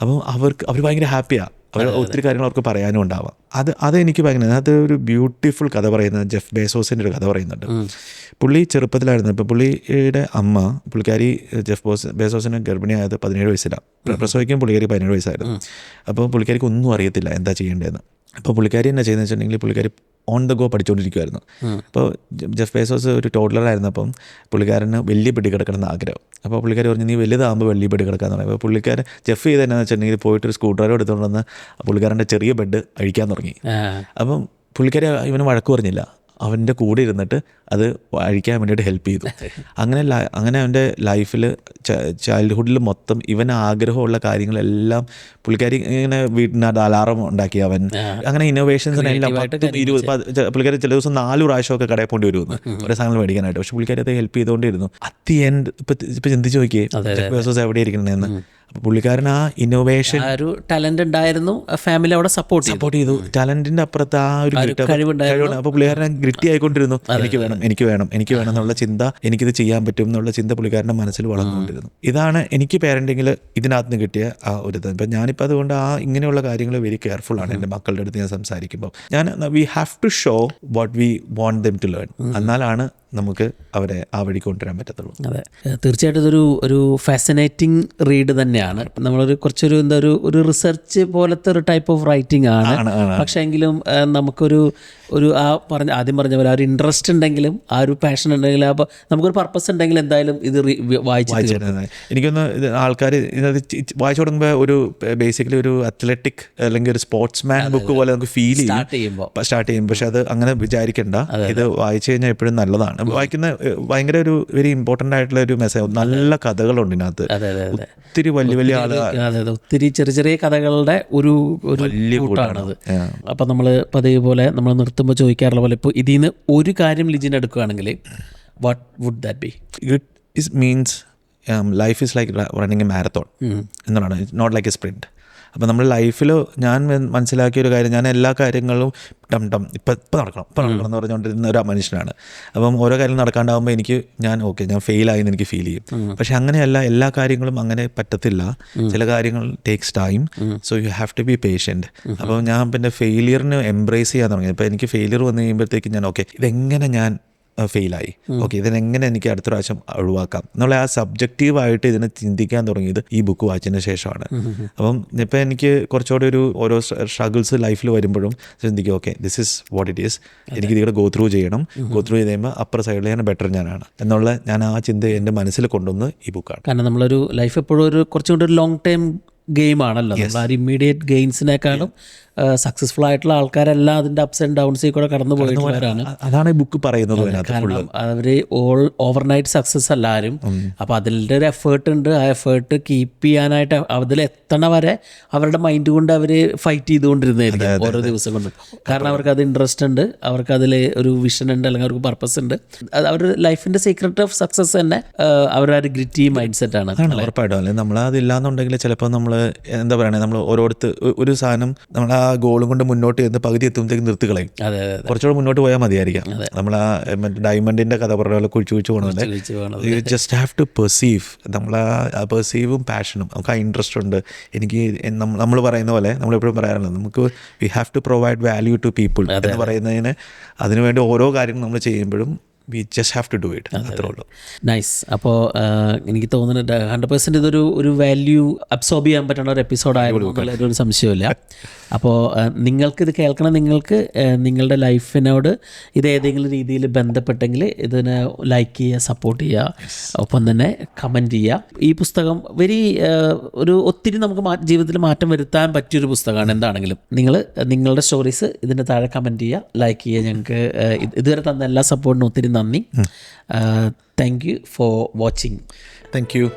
അപ്പം അവർ ഭയങ്കര ഹാപ്പിയാണ്. അവർ ഒത്തിരി കാര്യങ്ങൾ അവർക്ക് പറയാനും ഉണ്ടാവാം. അതെനിക്ക് ഭയങ്കര അതിനകത്ത് ഒരു ബ്യൂട്ടിഫുൾ കഥ പറയുന്നത് ജെഫ് ബേസോസിൻ്റെ ഒരു കഥ പറയുന്നുണ്ട്. പുള്ളി ചെറുപ്പത്തിലായിരുന്നു. ഇപ്പോൾ പുള്ളിയുടെ പുള്ളിക്കാരി ജെഫ് ബേസോസിന് ഗർഭിണിയായത് 17 വയസ്സിലാണ്. പ്രസവിക്കാൻ പുള്ളിക്കാരി 17 വയസ്സായിരുന്നു. അപ്പോൾ പുള്ളിക്കാരിക്ക് ഒന്നും അറിയത്തില്ല എന്താ ചെയ്യേണ്ടതെന്ന്. അപ്പോൾ പുള്ളിക്കാരി എന്നാ ചെയ്യുന്നത് വെച്ചിട്ടുണ്ടെങ്കിൽ പുള്ളിക്കാരി ഓൺ ദ ഗോ പഠിച്ചുകൊണ്ടിരിക്കുമായിരുന്നു. അപ്പോൾ ജെഫ് ബേസോസ് ഒരു ടോഡ്ലറായിരുന്നപ്പം പുള്ളിക്കാരന് വലിയ പിടി കിടക്കണമെന്ന് ആഗ്രഹം. അപ്പോൾ പുള്ളിക്കാരി പറഞ്ഞു നീ വലുതാകുമ്പോൾ വലിയ പിടി കിടക്കാന്ന് പറയും. അപ്പോൾ പുള്ളിക്കാരൻ ജെഫ് ചെയ്തെന്നു വെച്ചിട്ടുണ്ടെങ്കിൽ പോയിട്ടൊരു സ്ക്രൂ ഡ്രൈവർ എടുത്തുകൊണ്ടുവന്ന് പുള്ളിക്കാരൻ്റെ ചെറിയ ബെഡ് അഴിക്കാൻ തുടങ്ങി. അപ്പം പുള്ളിക്കാരി ഇവന് വഴക്ക് പറഞ്ഞില്ല. അവൻ്റെ കൂടെ ഇരുന്നിട്ട് അത് അഴിക്കാൻ വേണ്ടിയിട്ട് ഹെൽപ്പ് ചെയ്തു. അങ്ങനെ അവൻ്റെ ലൈഫിൽ ചൈൽഡ്ഹുഡിൽ മൊത്തം ഇവൻ ആഗ്രഹമുള്ള കാര്യങ്ങളെല്ലാം പുള്ളിക്കാരി ഇങ്ങനെ വീട്ടിനകത്ത് അലാറം ഉണ്ടാക്കി അവൻ അങ്ങനെ ഇന്നോവേഷൻസിനെല്ലാം 10-20 പുള്ളിക്കാരി ചില ദിവസം 4 പ്രാവശ്യമൊക്കെ കടയിൽ പോകേണ്ടി വരുന്നു ഓരോ സാധനങ്ങൾ മേടിക്കാനായിട്ട്. പക്ഷെ പുള്ളിക്കാരി അത് ഹെൽപ്പ് ചെയ്തുകൊണ്ടിരുന്നു. അറ്റ് ദി എൻഡ് ഇപ്പം ചിന്തിച്ച് നോക്കിയേ ജെഫ് ബെസോസ് എവിടെ ഇരിക്കണമെന്ന്. അപ്പോൾ പുള്ളിക്കാരൻ ആ ഇന്നോവേഷൻ ഒരു ടാലന്റ് ഉണ്ടായിരുന്നു, ഫാമിലി അവിടെ സപ്പോർട്ട് ചെയ്തു. ടാലന്റിന്റെ അപ്പുറത്ത് ആ ഒരു കഴിവുണ്ട്. അപ്പോൾ പുള്ളിക്കാരൻ ഗ്രിറ്റി ആയിക്കൊണ്ടിരുന്നു. എനിക്ക് വേണം എന്നുള്ള ചിന്ത, എനിക്കിത് ചെയ്യാൻ പറ്റും എന്നുള്ള ചിന്ത പുള്ളിക്കാരൻ്റെ മനസ്സിൽ വളർന്നുകൊണ്ടിരുന്നു. ഇതാണ് എനിക്ക് പേരന്റിങ്ങിൽ ഇതിനകത്ത് നിന്ന് കിട്ടിയ ആ ഒരു ഇത്. ഇപ്പം ഞാനിപ്പോൾ അതുകൊണ്ട് ഇങ്ങനെയുള്ള കാര്യങ്ങൾ വെരി കെയർഫുൾ ആണ് എൻ്റെ മക്കളുടെ അടുത്ത് ഞാൻ സംസാരിക്കുമ്പോൾ. We have to show what we want them to learn. എന്നാലാണ് നമുക്ക് അവരെ ആ വഴി കൊണ്ടുവരാൻ പറ്റത്തുള്ളൂ. അതെ, തീർച്ചയായിട്ടും ഇതൊരു ഒരു ഫാസിനേറ്റിംഗ് റീഡ് തന്നെയാണ്. നമ്മളൊരു കുറച്ചൊരു ഒരു റിസർച്ച് പോലത്തെ ഒരു ടൈപ്പ് ഓഫ് റൈറ്റിംഗ് ആണ്. പക്ഷേ എങ്കിലും നമുക്കൊരു ആദ്യം പറഞ്ഞ പോലെ ഒരു ഇൻട്രസ്റ്റ് ഉണ്ടെങ്കിലും ആ ഒരു പാഷൻ ഉണ്ടെങ്കിലും അപ്പോൾ നമുക്കൊരു പർപ്പസ് ഉണ്ടെങ്കിൽ എന്തായാലും ഇത് വായിച്ചു. എനിക്കൊന്ന് ആൾക്കാർ ഇതിനകത്ത് വായിച്ചു തുടങ്ങുമ്പോൾ ഒരു ബേസിക്കലി ഒരു അത്ലറ്റിക് അല്ലെങ്കിൽ ഒരു സ്പോർട്സ്മാൻ ബുക്ക് പോലെ നമുക്ക് ഫീൽ ചെയ്യും സ്റ്റാർട്ട് ചെയ്യും. പക്ഷെ അത് അങ്ങനെ വിചാരിക്കേണ്ട. ഇത് വായിച്ചു കഴിഞ്ഞാൽ എപ്പോഴും നല്ലതാണ്. വായിക്കുന്ന ഭയങ്കര ഒരു വെരി ഇമ്പോർട്ടൻ്റ് ആയിട്ടുള്ള ഒരു മെസ്സേജ്. നല്ല കഥകളുണ്ട് ഇതിനകത്ത്, ഒത്തിരി വലിയ ആളുകൾ, ഒത്തിരി ചെറിയ കഥകളുടെ ഒരു വലിയ കൂട്ടാണത്. അപ്പം നമ്മൾ പതിവ് പോലെ നമ്മൾ നിർത്തുമ്പോൾ ചോദിക്കാറുള്ള പോലെ ഇപ്പോൾ ഇതിൽ നിന്ന് ഒരു കാര്യം ലിജിൻ എടുക്കുകയാണെങ്കിൽ what would that be? It means life is like running a marathon എന്നുള്ളതാണ്, നോട്ട് ലൈക്ക് എ സ്പ്രിൻറ്റ്. അപ്പം നമ്മുടെ ലൈഫിൽ ഞാൻ മനസ്സിലാക്കിയൊരു കാര്യം, ഞാൻ എല്ലാ കാര്യങ്ങളും ഇപ്പം നടക്കണം എന്ന് പറഞ്ഞുകൊണ്ടിരുന്ന ഒരു മനുഷ്യനാണ്. അപ്പം ഓരോ കാര്യം നടക്കാണ്ടാകുമ്പോൾ ഞാൻ ഫെയിലായി എന്ന് എനിക്ക് ഫീൽ ചെയ്യും. പക്ഷെ അങ്ങനെയല്ല, എല്ലാ കാര്യങ്ങളും അങ്ങനെ പറ്റത്തില്ല. ചില കാര്യങ്ങൾ takes time, so you have to be patient. അപ്പം ഞാൻ പിന്നെ ഫെയിലിയറിന് എംബ്രേസ് ചെയ്യാൻ തുടങ്ങി. ഇപ്പോൾ എനിക്ക് ഫെയിലിയർ വന്നു കഴിയുമ്പോഴത്തേക്കും ഞാൻ ഇതെങ്ങനെ ഞാൻ ഫെയിലായി, ഇതിനെങ്ങനെ എനിക്ക് അടുത്ത പ്രാവശ്യം ഒഴിവാക്കാം എന്നുള്ള ആ സബ്ജക്റ്റീവായിട്ട് ഇതിനെ ചിന്തിക്കാൻ തുടങ്ങിയത് ഈ ബുക്ക് വായിച്ചതിന് ശേഷമാണ്. അപ്പം ഇപ്പം എനിക്ക് കുറച്ചുകൂടി ഓരോ സ്ട്രഗിൾസ് ലൈഫിൽ വരുമ്പോഴും ചിന്തിക്കും this is what it is, എനിക്ക് ഇതിവിടെ ഗോ ത്രൂ ചെയ്ത് കഴിയുമ്പോൾ അപ്പുറ സൈഡിൽ ഞാൻ ബെറ്റർ ഞാനാണ് എന്നുള്ള ഞാൻ ആ ചിന്ത എൻ്റെ മനസ്സിൽ കൊണ്ടുവന്ന് ഈ ബുക്കാണ്. കാരണം നമ്മളൊരു ലൈഫ് എപ്പോഴും കുറച്ചുകൂടി ഒരു ലോങ് ടൈം ഗെയിമാണല്ലോ. നമ്മൾ ആ ഇമ്മീഡിയറ്റ് ഗെയിൻസിനേക്കാളും സക്സസ്ഫുൾ ആയിട്ടുള്ള ആൾക്കാരെല്ലാം അതിൻ്റെ അപ്സ് ആൻഡ് ഡൗൺസിൽ കൂടെ കടന്നു പോയിട്ടുള്ളവരാണ്. അതാണ് ഈ ബുക്ക് പറയുന്നത്. കാരണം അവർ ഓവർനൈറ്റ് സക്സസ് എല്ലാവരും. അപ്പോൾ അതിൻ്റെ ഒരു എഫേർട്ട് ഉണ്ട്. ആ എഫേർട്ട് കീപ്പ് ചെയ്യാനായിട്ട് അതിലെത്തണ വരെ അവരുടെ മൈൻഡ് കൊണ്ട് അവർ ഫൈറ്റ് ചെയ്തുകൊണ്ടിരുന്നതായിരിക്കും ഓരോ ദിവസം കൊണ്ട്. കാരണം അവർക്ക് അത് ഇൻട്രസ്റ്റ് ഉണ്ട്, അവർക്ക് അതിൽ ഒരു വിഷൻ ഉണ്ട്, അല്ലെങ്കിൽ അവർക്ക് പർപ്പസ് ഉണ്ട്. അവരുടെ ലൈഫിൻ്റെ സീക്രട്ട് ഓഫ് സക്സസ് തന്നെ അവരുടെ ഒരു ഗ്രിറ്റി മൈൻഡ് സെറ്റാണ്. ഉറപ്പായിട്ടും. അല്ലെങ്കിൽ നമ്മളതില്ലാന്നുണ്ടെങ്കിൽ ചിലപ്പോൾ നമ്മൾ എന്താ പറയുക, നമ്മൾ ഒരു സാധനം നമ്മൾ ആ ഗോളും കൊണ്ട് മുന്നോട്ട് ചെയ്യുന്ന പകുതി എത്തുമ്പോഴത്തേക്ക് നിർത്തിക്കളയും. കുറച്ചുകൂടെ മുന്നോട്ട് പോയാൽ മതിയായിരിക്കും. നമ്മൾ ആ ഡയമണ്ടിന്റെ കഥ പറഞ്ഞ പോലെ കുഴിച്ചു പോകണമല്ലേ. You just have to perceive. നമ്മൾ ആ പെർസീവും പാഷനും നമുക്ക് ആ ഇൻട്രസ്റ്റ് ഉണ്ട്. എനിക്ക് നമ്മൾ പറയുന്ന പോലെ നമ്മളെപ്പോഴും പറയാറുള്ളത്, നമുക്ക് we have to provide value to people എന്ന് പറയുന്നതിന് അതിനുവേണ്ടി ഓരോ കാര്യങ്ങളും നമ്മൾ ചെയ്യുമ്പോഴും we just have to do it. അത്രേ ഉള്ളൂ. നൈസ്. അപ്പോൾ എനിക്ക് തോന്നുന്നുണ്ട് 100% ഇതൊരു വാല്യൂ അബ്സോർബ് ചെയ്യാൻ പറ്റുന്ന ഒരു എപ്പിസോഡായിരുന്നു, ഒരു സംശയമില്ല. അപ്പോൾ നിങ്ങൾക്കിത് കേൾക്കണം, നിങ്ങൾക്ക് നിങ്ങളുടെ ലൈഫിനോട് ഇത് ഏതെങ്കിലും രീതിയിൽ ബന്ധപ്പെട്ടെങ്കിൽ ഇതിനെ ലൈക്ക് ചെയ്യുക, സപ്പോർട്ട് ചെയ്യുക, ഒപ്പം തന്നെ കമൻറ്റ് ചെയ്യുക. ഈ പുസ്തകം ഒത്തിരി നമുക്ക് ജീവിതത്തിൽ മാറ്റം വരുത്താൻ പറ്റിയൊരു പുസ്തകമാണ്. എന്താണെങ്കിലും നിങ്ങളുടെ സ്റ്റോറീസ് ഇതിൻ്റെ താഴെ കമൻറ്റ് ചെയ്യുക, ലൈക്ക് ചെയ്യുക. ഞങ്ങൾക്ക് ഇതുവരെ തന്ന എല്ലാ സപ്പോർട്ടിനും ഒത്തിരി നന്ദി. Thank you for watching. Thank you.